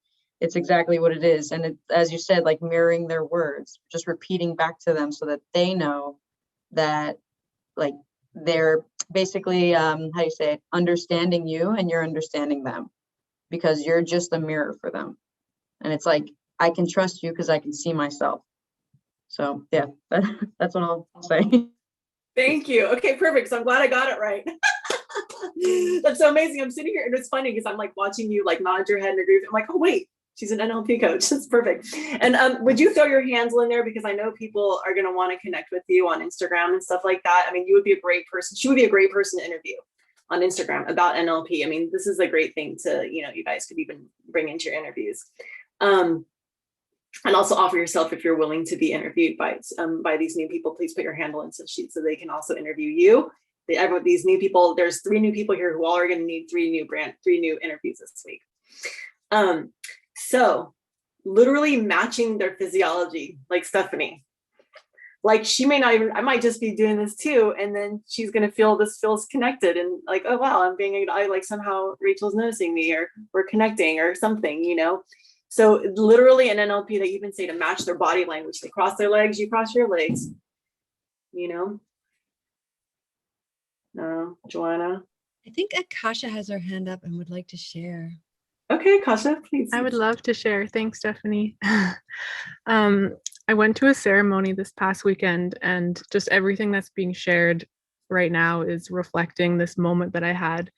it's exactly what it is. And it, as you said, like mirroring their words, just repeating back to them so that they know that like they're basically, how do you say it, understanding you and you're understanding them because you're just a mirror for them. And it's like, I can trust you because I can see myself. So yeah, that's what I'll say. Thank you. Okay, perfect. So I'm glad I got it right. That's so amazing. I'm sitting here and it's funny because I'm like watching you like nod your head and agree. I'm like, oh wait, she's an NLP coach. That's perfect. And would you throw your hands in there because I know people are going to want to connect with you on Instagram and stuff like that. I mean, you would be a great person. She would be a great person to interview on Instagram about NLP. I mean, this is a great thing to, you guys could even bring into your interviews. And also offer yourself if you're willing to be interviewed by these new people. Please put your handle into the sheet so they can also interview you. These new people, there's 3 new people here who all are going to need 3 new interviews this week. So literally matching their physiology, like Stephanie. Like she may not even, I might just be doing this too. And then she's going to feel this feels connected and like, oh, wow, I like somehow Rachel's noticing me or we're connecting or something, So literally in NLP, they even say to match their body language. They cross their legs, you cross your legs, No, Joanna. I think Akasha has her hand up and would like to share. Okay, Kasha, please. I would love to share. Thanks, Stephanie. I went to a ceremony this past weekend, and just everything that's being shared right now is reflecting this moment that I had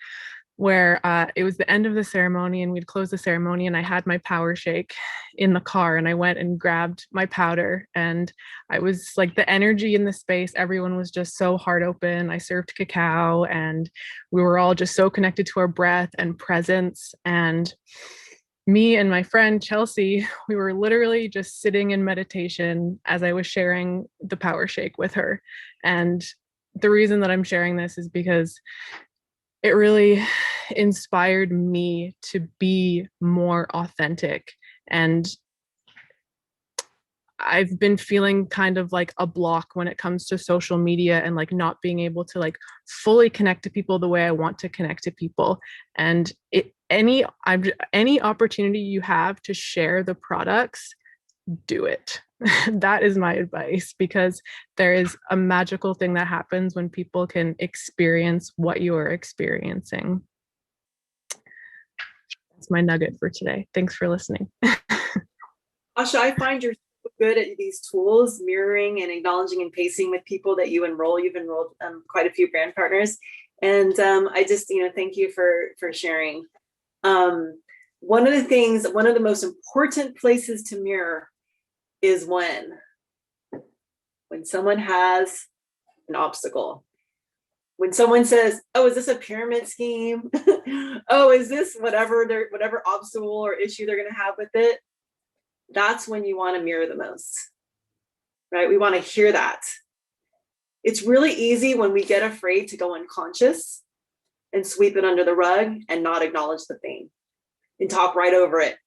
where it was the end of the ceremony and we'd close the ceremony and I had my power shake in the car and I went and grabbed my powder and I was like the energy in the space, everyone was just so heart open. I served cacao and we were all just so connected to our breath and presence. And me and my friend Chelsea, we were literally just sitting in meditation as I was sharing the power shake with her. And the reason that I'm sharing this is because it really inspired me to be more authentic. And I've been feeling kind of like a block when it comes to social media and like not being able to like fully connect to people the way I want to connect to people. And any opportunity you have to share the products, do it. That is my advice, because there is a magical thing that happens when people can experience what you are experiencing. That's my nugget for today. Thanks for listening. Asha, I find you're so good at these tools, mirroring and acknowledging and pacing with people that you enroll. You've enrolled quite a few brand partners. And I just, thank you for sharing. one of the most important places to mirror is when someone has an obstacle. When someone says, oh, is this a pyramid scheme? Oh, is this whatever obstacle or issue they're going to have with it? That's when you want to mirror the most, right? We want to hear that. It's really easy when we get afraid to go unconscious and sweep it under the rug and not acknowledge the thing and talk right over it.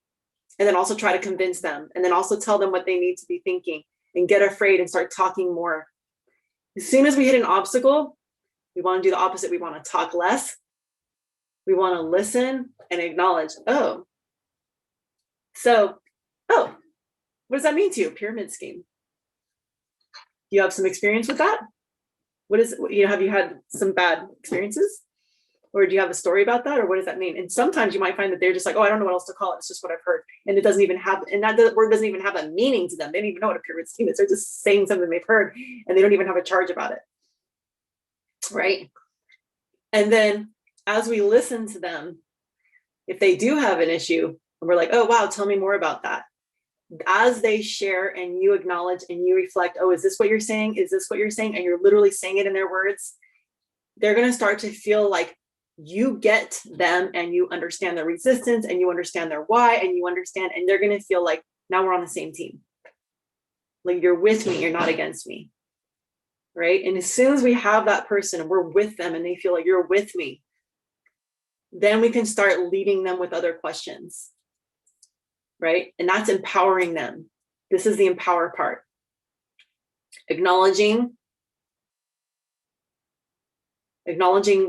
And then also try to convince them, and then also tell them what they need to be thinking, and get afraid and start talking more. As soon as we hit an obstacle, we want to do the opposite. We want to talk less. We want to listen and acknowledge, oh, what does that mean to you? Pyramid scheme. Do you have some experience with that? Have you had some bad experiences? Or do you have a story about that? Or what does that mean? And sometimes you might find that they're just like, oh, I don't know what else to call it. It's just what I've heard. And it doesn't even have, and that word doesn't even have a meaning to them. They don't even know what a pyramid scheme is. They're just saying something they've heard and they don't even have a charge about it. Right? And then as we listen to them, if they do have an issue, and we're like, oh, wow, tell me more about that. As they share and you acknowledge and you reflect, oh, is this what you're saying? Is this what you're saying? And you're literally saying it in their words. They're going to start to feel like you get them and you understand their resistance and you understand their why and you understand, and they're going to feel like now we're on the same team. Like you're with me, you're not against me. Right? And as soon as we have that person and we're with them and they feel like you're with me, then we can start leading them with other questions. Right? And that's empowering them. This is the empower part. Acknowledging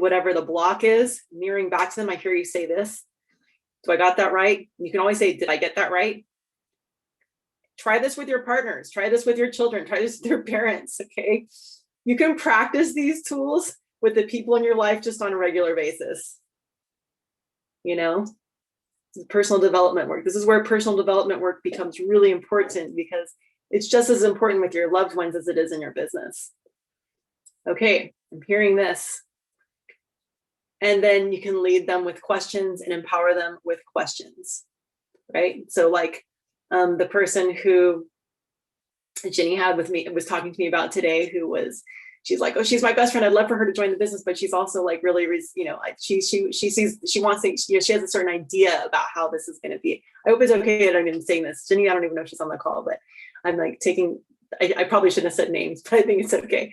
whatever the block is, mirroring back to them. I hear you say this. So I got that right. You can always say, did I get that right? Try this with your partners. Try this with your children. Try this with your parents. Okay. You can practice these tools with the people in your life just on a regular basis. Personal development work. This is where personal development work becomes really important, because it's just as important with your loved ones as it is in your business. Okay, I'm hearing this. And then you can lead them with questions and empower them with questions, right? So like the person who Jenny had with me, was talking to me about today, she's like, oh, she's my best friend. I'd love for her to join the business, but she's also like really, she sees, she wants to, she has a certain idea about how this is going to be. I hope it's okay that I'm even saying this. Jenny, I don't even know if she's on the call, but I'm like I probably shouldn't have said names, but I think it's okay.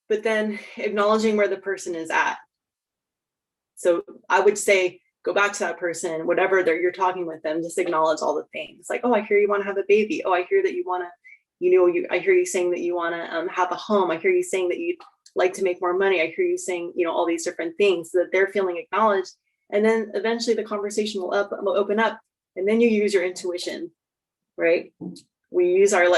But then acknowledging where the person is at. So I would say, go back to that person, whatever you're talking with them, just acknowledge all the things. Like, oh, I hear you want to have a baby. Oh, I hear that you want to, I hear you saying that you want to have a home. I hear you saying that you'd like to make more money. I hear you saying, all these different things, so that they're feeling acknowledged. And then eventually the conversation will open up, and then you use your intuition, right? We use our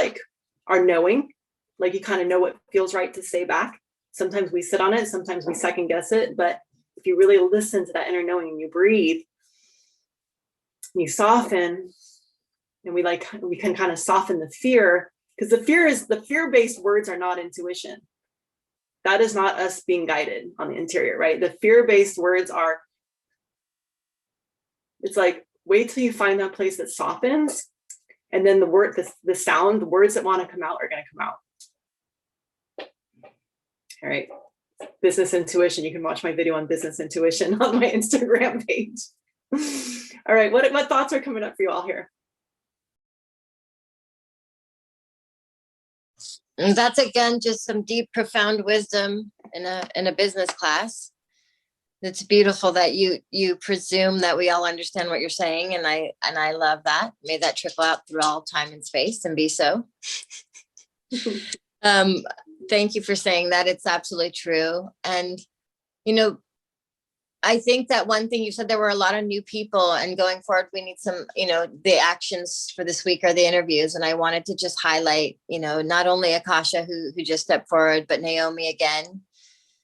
knowing, like you kind of know what feels right to say back. Sometimes we sit on it, sometimes we second guess it, but if you really listen to that inner knowing and you breathe, you soften, and we can kind of soften the fear, because the fear-based words are not intuition. That is not us being guided on the interior, right? The fear-based words are, it's like, wait till you find that place that softens, and then the words that want to come out are going to come out. All right. Business intuition. You can watch my video on business intuition on my Instagram page. All right. What thoughts are coming up for you all here? And that's again just some deep, profound wisdom in a business class. It's beautiful that you presume that we all understand what you're saying, and I love that. May that trickle out through all time and space and be so. Thank you for saying that. It's absolutely true. And I think that one thing you said, there were a lot of new people, and going forward, we need some, the actions for this week are the interviews. And I wanted to just highlight, not only Akasha, who just stepped forward, but Naomi again.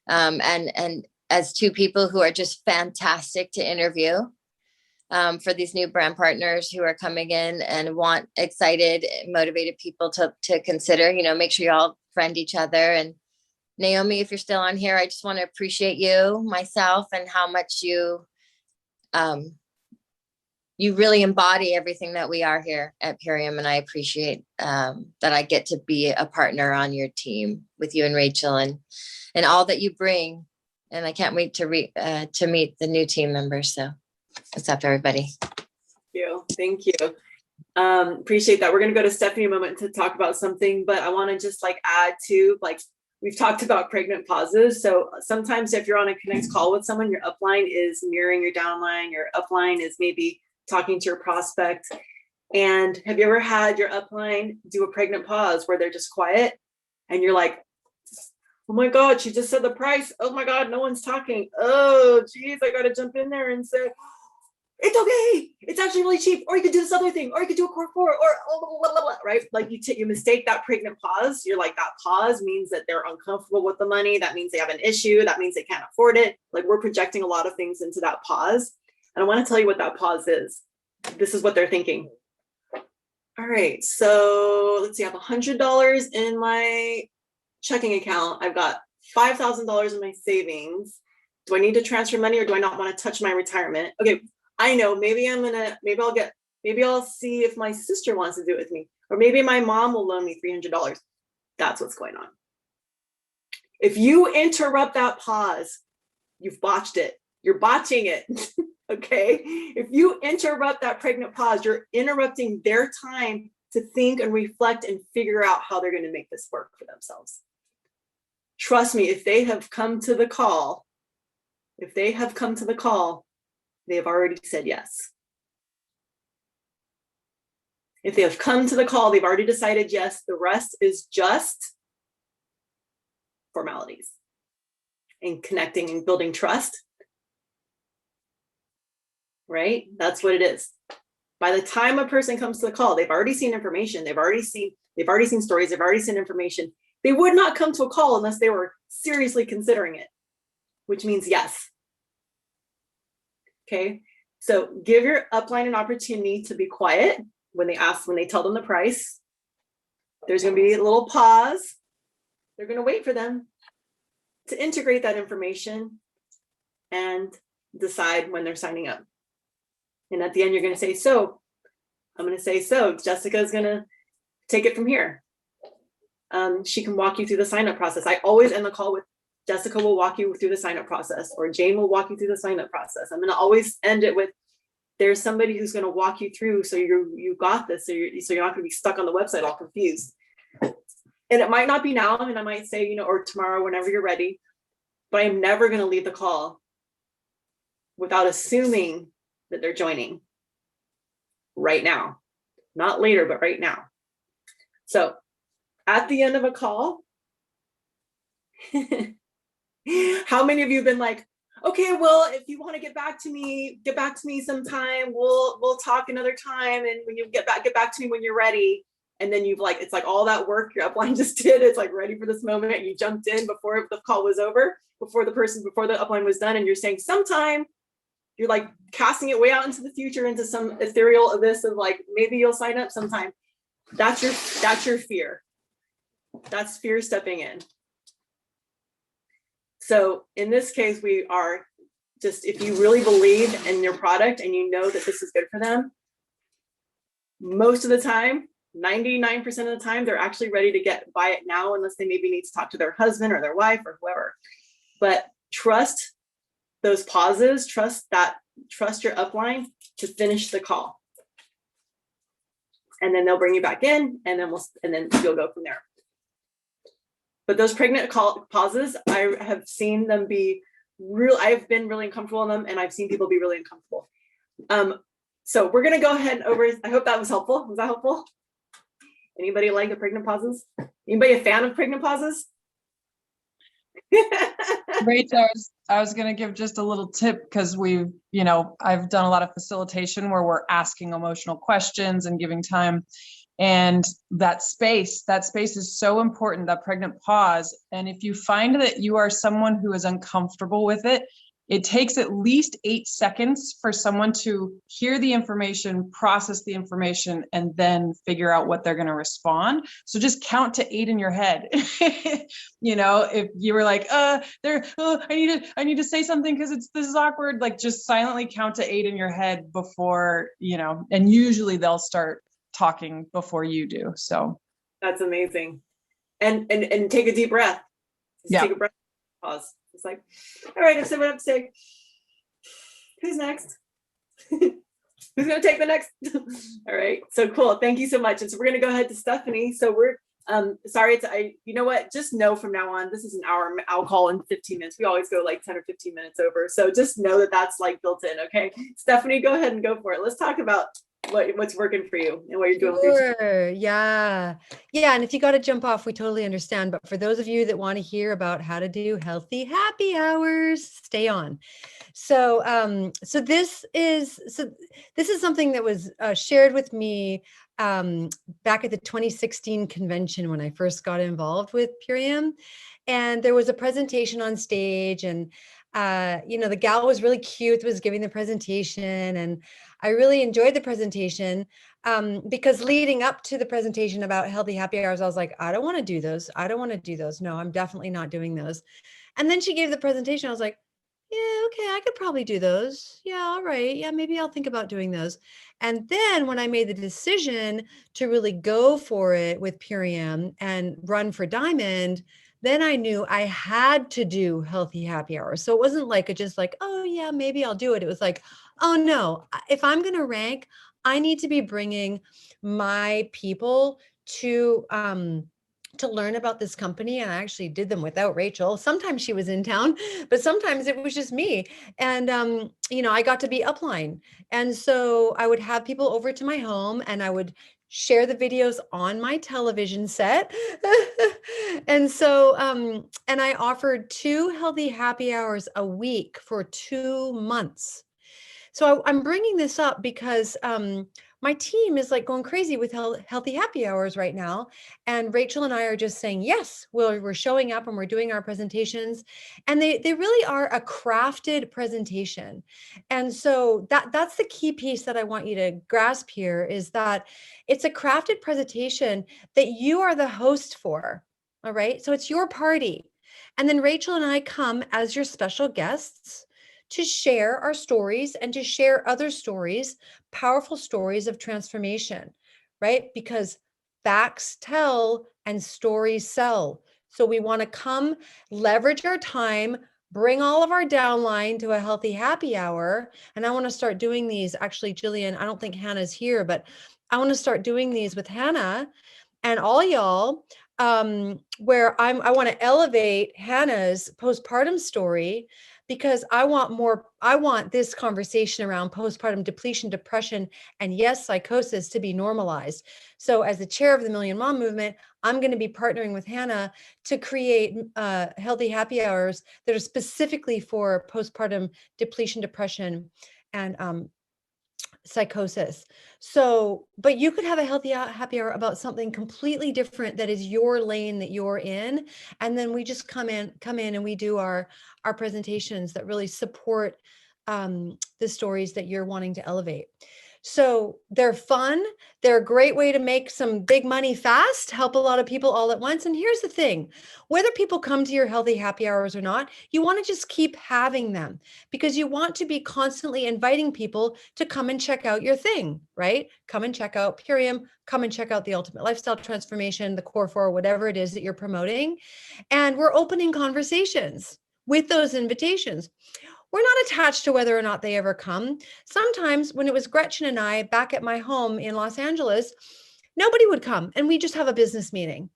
And as two people who are just fantastic to interview for these new brand partners who are coming in and want excited, motivated people to consider, make sure you all friend each other. And Naomi, if you're still on here, I just want to appreciate you, myself, and how much you really embody everything that we are here at Purium. And I appreciate that I get to be a partner on your team with you and Rachel and all that you bring. And I can't wait to meet the new team members. So what's up, everybody? Thank you. Appreciate that. We're going to go to Stephanie in a moment to talk about something, but I want to just like add to, like, we've talked about pregnant pauses. So sometimes if you're on a Connect call with someone, your upline is mirroring your downline, your upline is maybe talking to your prospect. And have you ever had your upline do a pregnant pause where they're just quiet and you're like, oh my God, she just said the price. Oh my God, no one's talking. Oh geez, I got to jump in there and say, it's okay, it's actually really cheap, or you could do this other thing, or you could do a core 4, or blah, blah, blah, right? Like you mistake that pregnant pause. You're like, that pause means that they're uncomfortable with the money. That means they have an issue. That means they can't afford it. Like, we're projecting a lot of things into that pause. And I want to tell you what that pause is. This is what they're thinking. All right, so let's see, I have $100 in my checking account. I've got $5,000 in my savings. Do I need to transfer money, or do I not want to touch my retirement? Okay, I know, maybe I'll see if my sister wants to do it with me, or maybe my mom will loan me $300. That's what's going on. If you interrupt that pause, you've botched it. You're botching it. Okay. If you interrupt that pregnant pause, you're interrupting their time to think and reflect and figure out how they're going to make this work for themselves. Trust me, if they have come to the call, they have already said yes. If they have come to the call, they've already decided yes. The rest is just formalities and connecting and building trust. Right? That's what it is. By the time a person comes to the call, they've already seen information. They've already seen stories. They've already seen information. They would not come to a call unless they were seriously considering it, which means yes. Okay. So give your upline an opportunity to be quiet when they tell them the price. There's going to be a little pause. They're going to wait for them to integrate that information and decide when they're signing up. And at the end, you're going to say, so I'm going to say, so Jessica is going to take it from here. She can walk you through the sign-up process. I always end the call with, Jessica will walk you through the sign-up process, or Jane will walk you through the sign-up process. I'm going to always end it with, there's somebody who's going to walk you through, so you got this, so you're not going to be stuck on the website all confused. And it might not be now, and I might say, or tomorrow, whenever you're ready, but I'm never going to leave the call without assuming that they're joining right now, not later, but right now. So at the end of a call, how many of you have been like, okay, well, if you want to get back to me sometime, we'll talk another time, and when you get back to me when you're ready. And then it's like all that work your upline just did, it's like ready for this moment, and you jumped in before the call was over, before the upline was done, and you're saying sometime. You're like casting it way out into the future, into some ethereal abyss of like, maybe you'll sign up sometime. That's your fear. That's fear stepping in. So in this case, we are just, if you really believe in your product and you know that this is good for them, most of the time, 99% of the time, they're actually ready to buy it now, unless they maybe need to talk to their husband or their wife or whoever. But trust those pauses, trust your upline to finish the call. And then they'll bring you back in, and then you'll go from there. But those pregnant pauses, I have seen them be real. I've been really uncomfortable in them, and I've seen people be really uncomfortable. So we're gonna go ahead and I hope that was helpful. Was that helpful? Anybody like the pregnant pauses? Anybody a fan of pregnant pauses? Rachel, I was going to give just a little tip, because I've done a lot of facilitation where we're asking emotional questions and giving time. And that space is so important, that pregnant pause. And if you find that you are someone who is uncomfortable with it, it takes at least 8 seconds for someone to hear the information, process the information, and then figure out what they're going to respond. So just count to 8 in your head. You know, if you were like, I need to say something because this is awkward, like just silently count to 8 in your head before, you know, and usually they'll start talking before you do. So that's amazing. And take a deep breath. Just take a breath, pause. It's like, all right, I've said what I have to say. Who's next? Who's gonna take the next? All right, so cool. Thank you so much. And so we're gonna go ahead to Stephanie. So we're sorry, you know what? Just know from now on, this is an hour. I'll call in 15 minutes. We always go like 10 or 15 minutes over. So just know that that's like built in. Okay, Stephanie, go ahead and go for it. Let's talk about what's working for you and what you're doing. Sure. Yeah. And if you got to jump off, we totally understand. But for those of you that want to hear about how to do healthy happy hours, stay on. So, this is something that was shared with me back at the 2016 convention when I first got involved with Purium, and there was a presentation on stage, and the gal was really cute, was giving the presentation, and I really enjoyed the presentation because leading up to the presentation about healthy happy hours, I was like, I don't want to do those. I don't want to do those. No, I'm definitely not doing those. And then she gave the presentation. I was like, yeah, okay, I could probably do those. Yeah, all right. Yeah, maybe I'll think about doing those. And then when I made the decision to really go for it with Purium and run for Diamond, then I knew I had to do healthy happy hours. So it wasn't like just like, oh yeah, maybe I'll do it. It was like, oh no, if I'm going to rank, I need to be bringing my people to learn about this company. And I actually did them without Rachel. Sometimes she was in town, but sometimes it was just me. And, I got to be upline. And so I would have people over to my home and I would share the videos on my television set. And so, and I offered 2 healthy happy hours a week for 2 months. So I'm bringing this up because my team is like going crazy with healthy happy hours right now. And Rachel and I are just saying, yes, we're showing up and we're doing our presentations. And they really are a crafted presentation. And so that's the key piece that I want you to grasp here is that it's a crafted presentation that you are the host for. All right. So it's your party. And then Rachel and I come as your special guests to share our stories and to share other stories, powerful stories of transformation, right? Because facts tell and stories sell. So we want to come leverage our time, bring all of our downline to a healthy happy hour. And I want to start doing these. Actually, Jillian, I don't think Hannah's here, but I want to start doing these with Hannah and all y'all, where I want to elevate Hannah's postpartum story, because I want this conversation around postpartum depletion, depression, and yes, psychosis to be normalized. So as the chair of the Million Mom Movement, I'm going to be partnering with Hannah to create healthy happy hours that are specifically for postpartum depletion, depression, and psychosis. So, but you could have a healthy happy hour about something completely different that is your lane that you're in. And then we just come in and we do our presentations that really support the stories that you're wanting to elevate. So they're fun. They're a great way to make some big money fast, help a lot of people all at once. And here's the thing, whether people come to your healthy happy hours or not, you want to just keep having them because you want to be constantly inviting people to come and check out your thing, right? Come and check out Purium, come and check out the Ultimate Lifestyle Transformation, the Core 4, whatever it is that you're promoting. And we're opening conversations with those invitations. We're not attached to whether or not they ever come. Sometimes when it was Gretchen and I back at my home in Los Angeles, nobody would come and we just have a business meeting,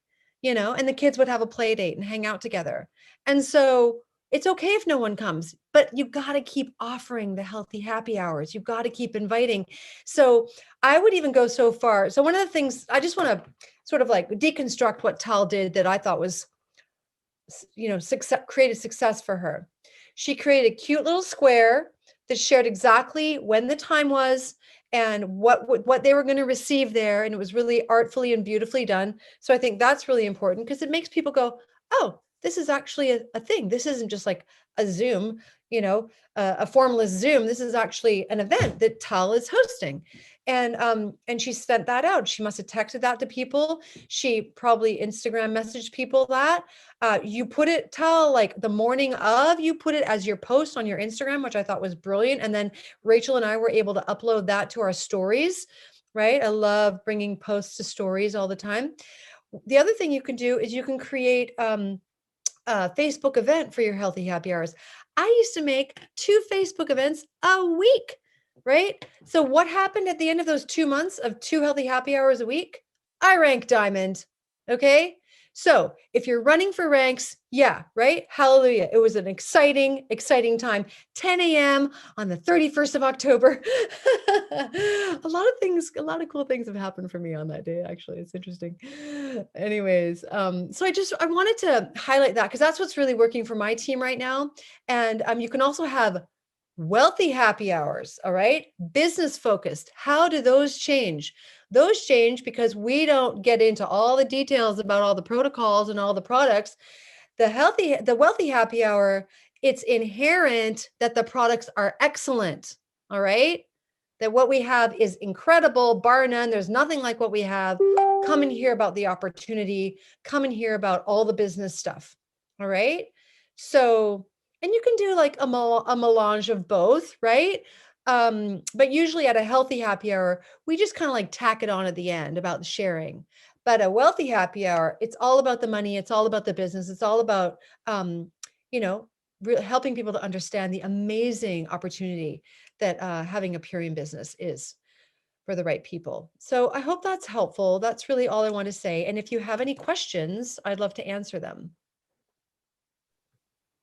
and the kids would have a play date and hang out together. And so it's okay if no one comes, but you got to keep offering the healthy happy hours. You've got to keep inviting. So I would even go so far. So one of the things I just want to sort of like deconstruct what Tal did that I thought was, created success for her. She created a cute little square that shared exactly when the time was and what they were going to receive there. And it was really artfully and beautifully done. So I think that's really important because it makes people go, oh, this is actually a thing. This isn't just like a Zoom, you know, a formless Zoom. This is actually an event that Tal is hosting. And she sent that out. She must have texted that to people. She probably Instagram messaged people that. You put it, Tal, like the morning of, you put it as your post on your Instagram, which I thought was brilliant. And then Rachel and I were able to upload that to our stories, right? I love bringing posts to stories all the time. The other thing you can do is you can create a Facebook event for your healthy happy hours. I used to make 2 Facebook events a week, right? So what happened at the end of those 2 months of 2 healthy happy hours a week? I rank diamond. Okay. So if you're running for ranks, yeah, right? Hallelujah. It was an exciting, exciting time. 10 a.m. on the 31st of October. A lot of cool things have happened for me on that day, actually. It's interesting. Anyways, so I wanted to highlight that because that's what's really working for my team right now. And you can also have wealthy happy hours, all right? Business focused. How do those change? Those change because we don't get into all the details about all the protocols and all the products. The wealthy happy hour, it's inherent that the products are excellent, all right? That what we have is incredible, bar none. There's nothing like what we have. Come and hear about the opportunity. Come and hear about all the business stuff, all right? So, and you can do like a melange of both, right? But usually at a healthy happy hour, we just kind of like tack it on at the end about the sharing. But a wealthy happy hour, it's all about the money. It's all about the business. It's all about, you know, helping people to understand the amazing opportunity that having a Purium business is for the right people. So I hope that's helpful. That's really all I want to say. And if you have any questions, I'd love to answer them.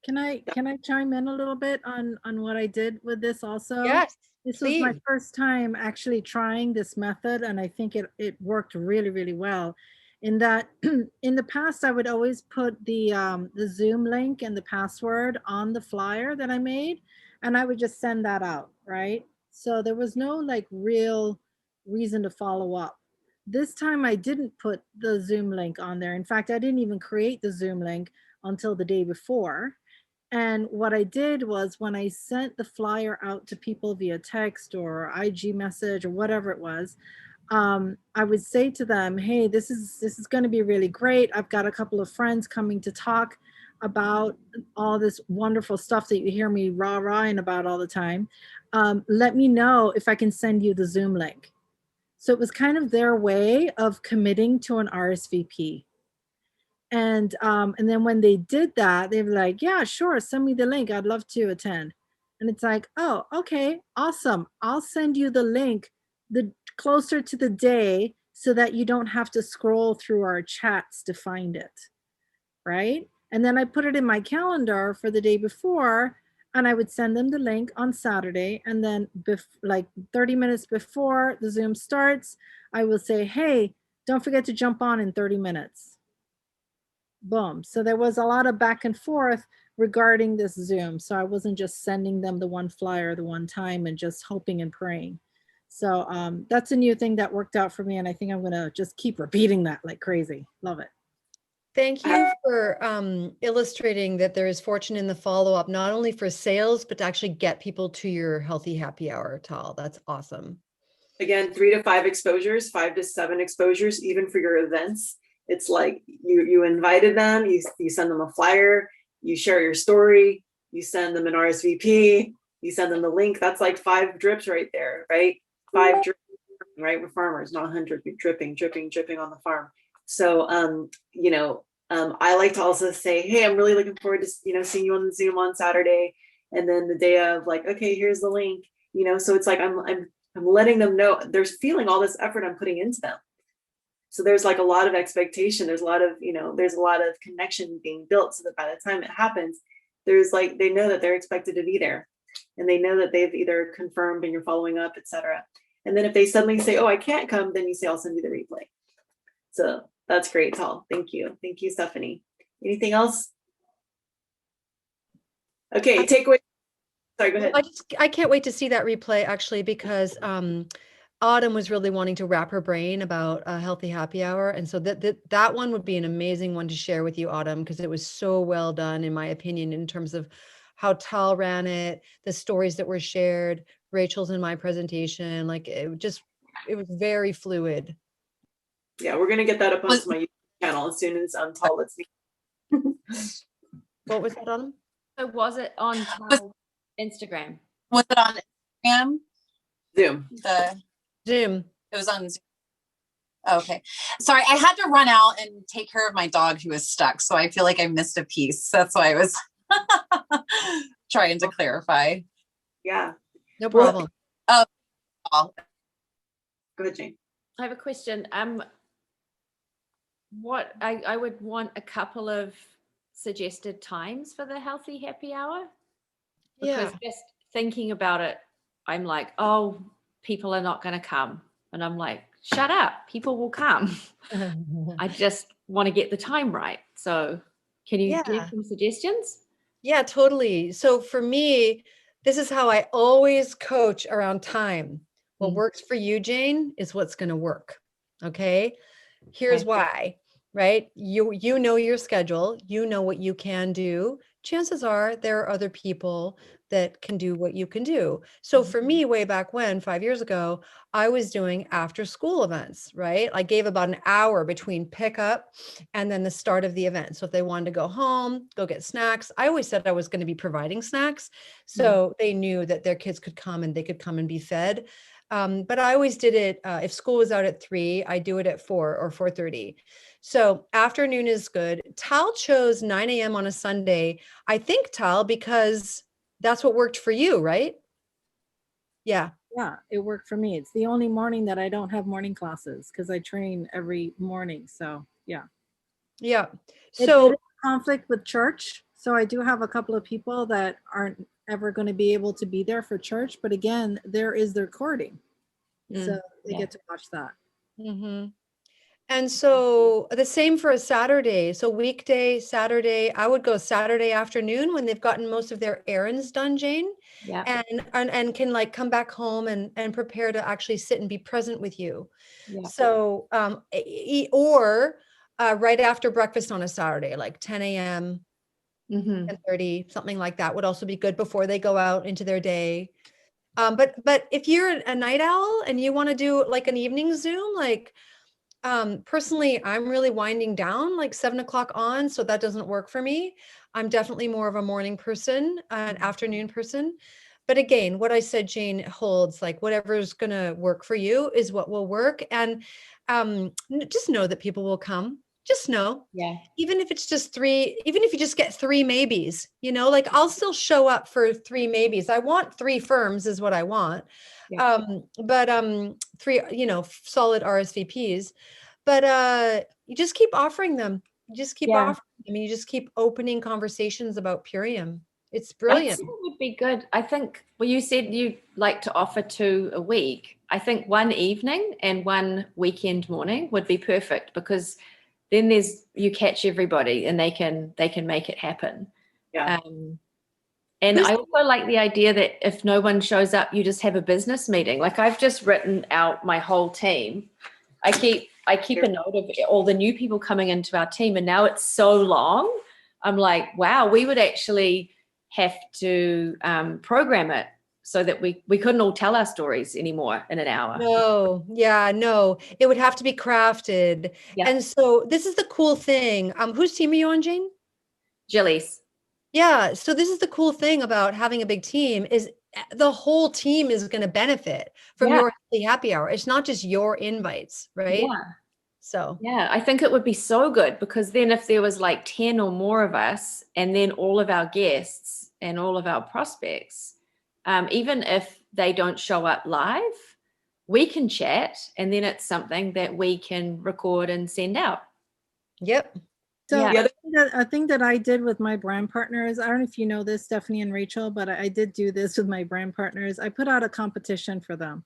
Can I chime in a little bit on what I did with this also? Yes, This was my please. first time actually trying this method, and I think it worked really, really well. In that, in the past, I would always put the Zoom link and the password on the flyer that I made, and I would just send that out, right? So there was no like real reason to follow up. This time I didn't put the Zoom link on there. In fact, I didn't even create the Zoom link until the day before. And what I did was when I sent the flyer out to people via text or IG message or whatever it was, I would say to them, hey, this is going to be really great. I've got a couple of friends coming to talk about all this wonderful stuff that you hear me rah-rahing about all the time. Let me know if I can send you the Zoom link. So it was kind of their way of committing to an RSVP. And then when they did that, they were like, yeah, sure, send me the link. I'd love to attend. And it's like, oh, okay, awesome. I'll send you the link the closer to the day so that you don't have to scroll through our chats to find it, right? And then I put it in my calendar for the day before, and I would send them the link on Saturday. And then like 30 minutes before the Zoom starts, I will say, hey, don't forget to jump on in 30 minutes. Boom. So there was a lot of back and forth regarding this Zoom. So I wasn't just sending them the one flyer the one time and just hoping and praying. So that's a new thing that worked out for me. And I think I'm going to just keep repeating that like crazy. Love it. Thank you for illustrating that there is fortune in the follow-up, not only for sales, but to actually get people to your healthy happy hour, Tal. That's awesome. Again, 3 to 5 exposures, 5 to 7 exposures, even for your events. It's like you invited them, you send them a flyer, you share your story, you send them an RSVP, you send them the link. That's like 5 drips right there, right? 5 drips, right? We're farmers, not 100 dripping on the farm. So, I like to also say, hey, I'm really looking forward to, seeing you on the Zoom on Saturday. And then the day of like, okay, here's the link, so it's like, I'm letting them know there's feeling all this effort I'm putting into them. So there's like a lot of expectation. There's a lot of, there's a lot of connection being built so that by the time it happens, there's like, they know that they're expected to be there and they know that they've either confirmed and you're following up, etc. And then if they suddenly say, oh, I can't come, then you say, I'll send you the replay. So that's great, Tal. Thank you. Thank you, Stephanie. Anything else? Okay, takeaway. Sorry, go ahead. I can't wait to see that replay actually, because Autumn was really wanting to wrap her brain about a healthy happy hour. And so that one would be an amazing one to share with you, Autumn, because it was so well done, in my opinion, in terms of how Tal ran it, the stories that were shared, Rachel's in my presentation. Like it was very fluid. Yeah, we're gonna get that up onto my YouTube channel as soon as Tal lets me. What was that, Autumn? So was it on Tal's Instagram? Was it on Instagram? Zoom. Zoom. It was on Zoom. Okay. Sorry, I had to run out and take care of my dog who was stuck. So I feel like I missed a piece. That's why I was trying to clarify. Yeah. No problem. Oh, go ahead, Jane. I have a question. What I would want a couple of suggested times for the healthy happy hour. Because just thinking about it, I'm like, oh, people are not going to come. And I'm like, shut up, people will come. I just want to get the time right. So can you give some suggestions? Yeah, totally. So for me, this is how I always coach around time. What works for you, Jane, is what's going to work. Okay. Here's why, right? You know your schedule, you know what you can do. Chances are there are other people that can do what you can do. So for me, way back when, 5 years ago, I was doing after school events, right? I gave about an hour between pickup and then the start of the event. So if they wanted to go home, go get snacks, I always said I was going to be providing snacks. So they knew that their kids could come and they could come and be fed. But I always did it, if school was out at 3, I do it at 4 or 4:30. So afternoon is good. Tal chose 9 a.m. on a Sunday. I think, Tal, because that's what worked for you, right? Yeah. Yeah, it worked for me. It's the only morning that I don't have morning classes because I train every morning. So yeah. Yeah. So it conflict with church. So I do have a couple of people that aren't ever going to be able to be there for church. But again, there is the recording. So they get to watch that. Mm-hmm. And so the same for a Saturday. So weekday, Saturday, I would go Saturday afternoon when they've gotten most of their errands done, Jane. Yeah. And can like come back home and prepare to actually sit and be present with you. Yeah. So or right after breakfast on a Saturday, like 10 a.m. 10:30, something like that would also be good before they go out into their day. But if you're a night owl and you want to do like an evening Zoom, like personally, I'm really winding down like 7 o'clock on, so that doesn't work for me. I'm definitely more of a morning person, an afternoon person. But again, what I said, Jane, holds. Like whatever's going to work for you is what will work. And just know that people will come. Just know. Yeah. Even if it's just 3, even if you just get 3 maybes, like I'll still show up for 3 maybes. I want 3 firms is what I want. Yeah. But 3, solid RSVPs. But you just keep offering them. You just keep offering them. You just keep opening conversations about Purium. It's brilliant. I think it would be good. I think, well, you said you like to offer 2 a week. I think 1 evening and 1 weekend morning would be perfect because then you catch everybody and they can make it happen. Yeah. And I also like the idea that if no one shows up, you just have a business meeting. Like I've just written out my whole team. I keep a note of all the new people coming into our team, and now it's so long. I'm like, wow, we would actually have to program it so that we couldn't all tell our stories anymore in an hour. No, it would have to be crafted. Yeah. And so this is the cool thing. Whose team are you on, Jane? Jilly's. Yeah. So this is the cool thing about having a big team is the whole team is going to benefit from your healthy happy hour. It's not just your invites, right? Yeah. So yeah, I think it would be so good because then if there was like 10 or more of us and then all of our guests and all of our prospects, even if they don't show up live, we can chat and then it's something that we can record and send out. Yep. So a thing that I did with my brand partners, I don't know if you know this, Stephanie and Rachel, but I did do this with my brand partners. I put out a competition for them.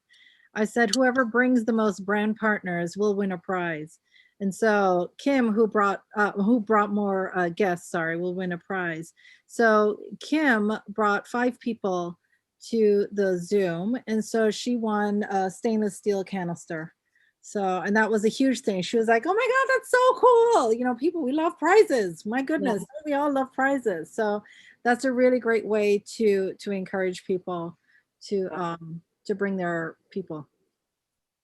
I said, whoever brings the most brand partners will win a prize. And so Kim, who brought more guests, will win a prize. So Kim brought 5 people to the Zoom. And so she won a stainless steel canister. So, and that was a huge thing. She was like, oh my God, that's so cool. You know, people, we love prizes. My goodness, we all love prizes. So that's a really great way to encourage people to bring their people.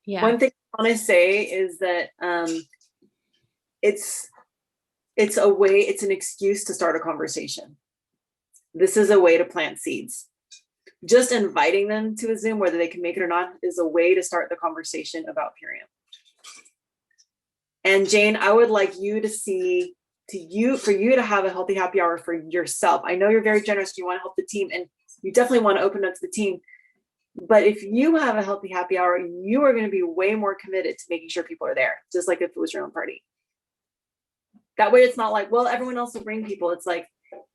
Yeah. One thing I want to say is that it's a way, it's an excuse to start a conversation. This is a way to plant seeds. Just inviting them to a Zoom, whether they can make it or not, is a way to start the conversation about Purium. And Jane, I would like you to see, for you to have a healthy happy hour for yourself. I know you're very generous, you want to help the team, and you definitely want to open up to the team. But if you have a healthy happy hour, you are going to be way more committed to making sure people are there, just like if it was your own party. That way it's not like, well, everyone else will bring people. It's like,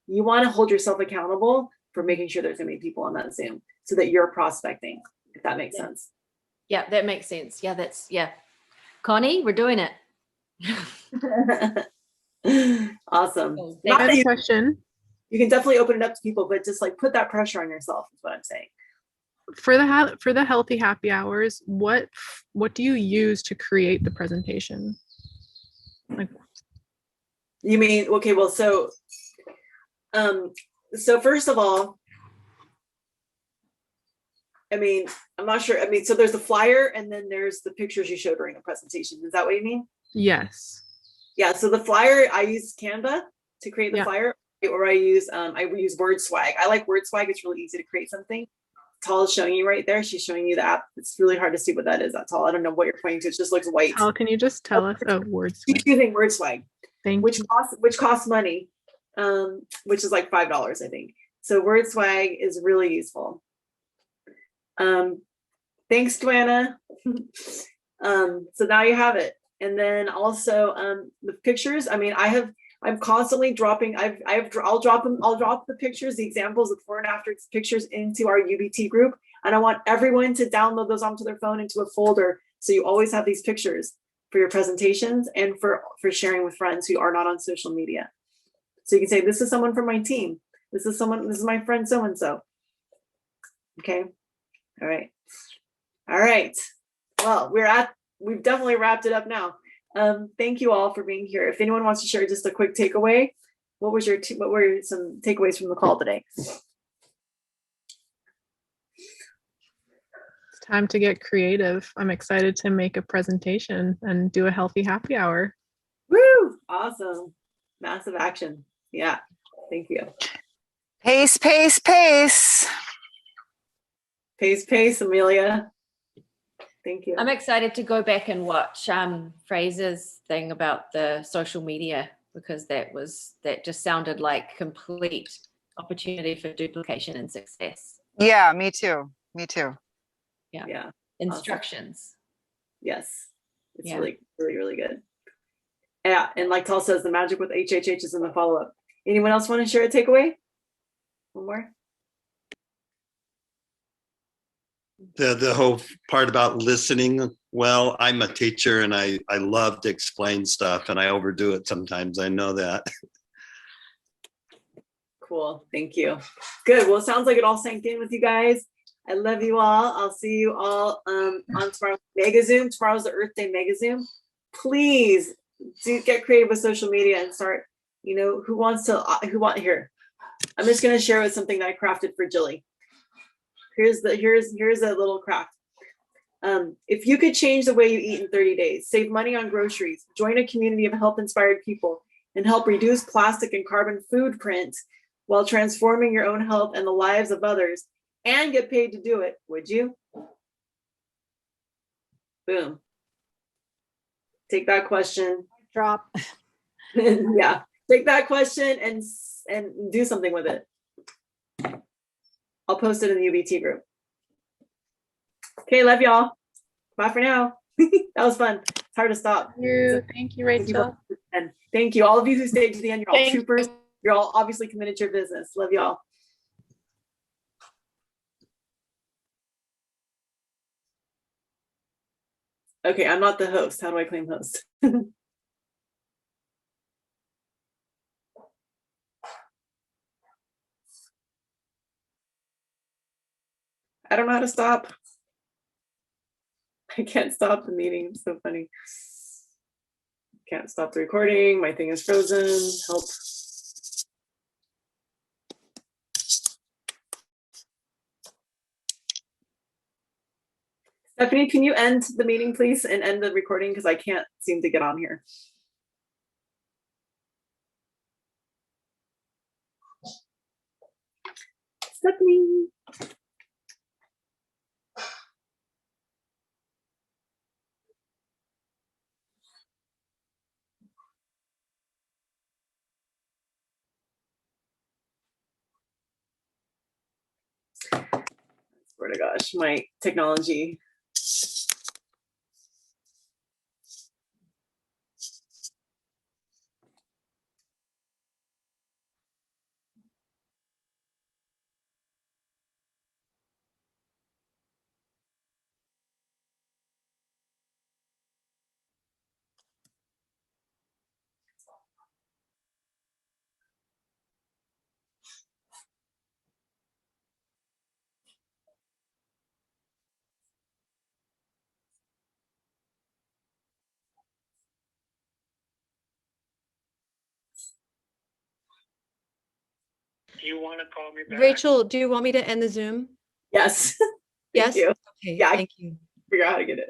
you want to hold yourself accountable for making sure there's going to be people on that Zoom so that you're prospecting, if that makes sense. Yeah, that makes sense. Yeah. Connie, we're doing it. Awesome. I have a question. You can definitely open it up to people, but just like put that pressure on yourself is what I'm saying. For the healthy happy hours, what do you use to create the presentation? Like, you mean, okay, well, so first of all, I mean, I'm not sure. I mean, so there's the flyer and then there's the pictures you show during the presentation. Is that what you mean? yes. Yeah. So the flyer, I use Canva to create the flyer, or I use Word Swag. I like Word Swag. It's really easy to create something. Tal is showing you right there. She's showing you the app. It's really hard to see what that is. That's all. I don't know what you're pointing to. It just looks white. Tal, can you just tell us Word Swag? She's using Word Swag, Thank which you. costs money, which is like $5, I think. So Word Swag is really useful. Thanks, Joanna. So now you have it. And then also the pictures. I mean, I'm constantly dropping. I'll drop the pictures, the examples of before and after pictures into our UBT group, and I want everyone to download those onto their phone into a folder, so you always have these pictures for your presentations and for sharing with friends who are not on social media. So you can say, "This is someone from my team. This is my friend so and so." Okay. All right. Well, we've definitely wrapped it up now. Thank you all for being here. If anyone wants to share just a quick takeaway, what were some takeaways from the call today? It's time to get creative. I'm excited to make a presentation and do a healthy happy hour. Woo! Awesome. Massive action. Yeah. Thank you. Pace, pace, pace. Pace, pace, Amelia. Thank you. I'm excited to go back and watch Fraser's thing about the social media, because that just sounded like complete opportunity for duplication and success. Yeah, me too. Me too. Yeah. Instructions. Awesome. Yes. It's really, really, really good. Yeah. And like Tal says, the magic with HHH is in the follow-up. Anyone else want to share a takeaway? One more? The whole part about listening well. I'm a teacher and I love to explain stuff and I overdo it sometimes. I know that. Cool. Thank you. Good. Well, it sounds like it all sank in with you guys. I love you all. I'll see you all on tomorrow's Mega Zoom. Tomorrow's the Earth Day Mega Zoom. Please do get creative with social media and start, here. I'm just going to share with something that I crafted for Jilly. Here's a little craft. If you could change the way you eat in 30 days, save money on groceries, join a community of health-inspired people, and help reduce plastic and carbon footprint while transforming your own health and the lives of others, and get paid to do it, would you? Boom. Take that question. Drop. Yeah. Take that question and do something with it. I'll post it in the UBT group. Okay, love y'all. Bye for now. That was fun. It's hard to stop. Thank you, Rachel. And thank you, all of you who stayed to the end. You're all troopers. You're all obviously committed to your business. Love y'all. Okay, I'm not the host. How do I claim host? I don't know how to stop. I can't stop the meeting. It's so funny. Can't stop the recording. My thing is frozen. Help. Stephanie, can you end the meeting, please, and end the recording because I can't seem to get on here. Stephanie. Swear to gosh, my technology. Do you want to call me back? Rachel, do you want me to end the Zoom? Yes. Yes. You. Okay. Yeah. Thank you. Figure out how to get it.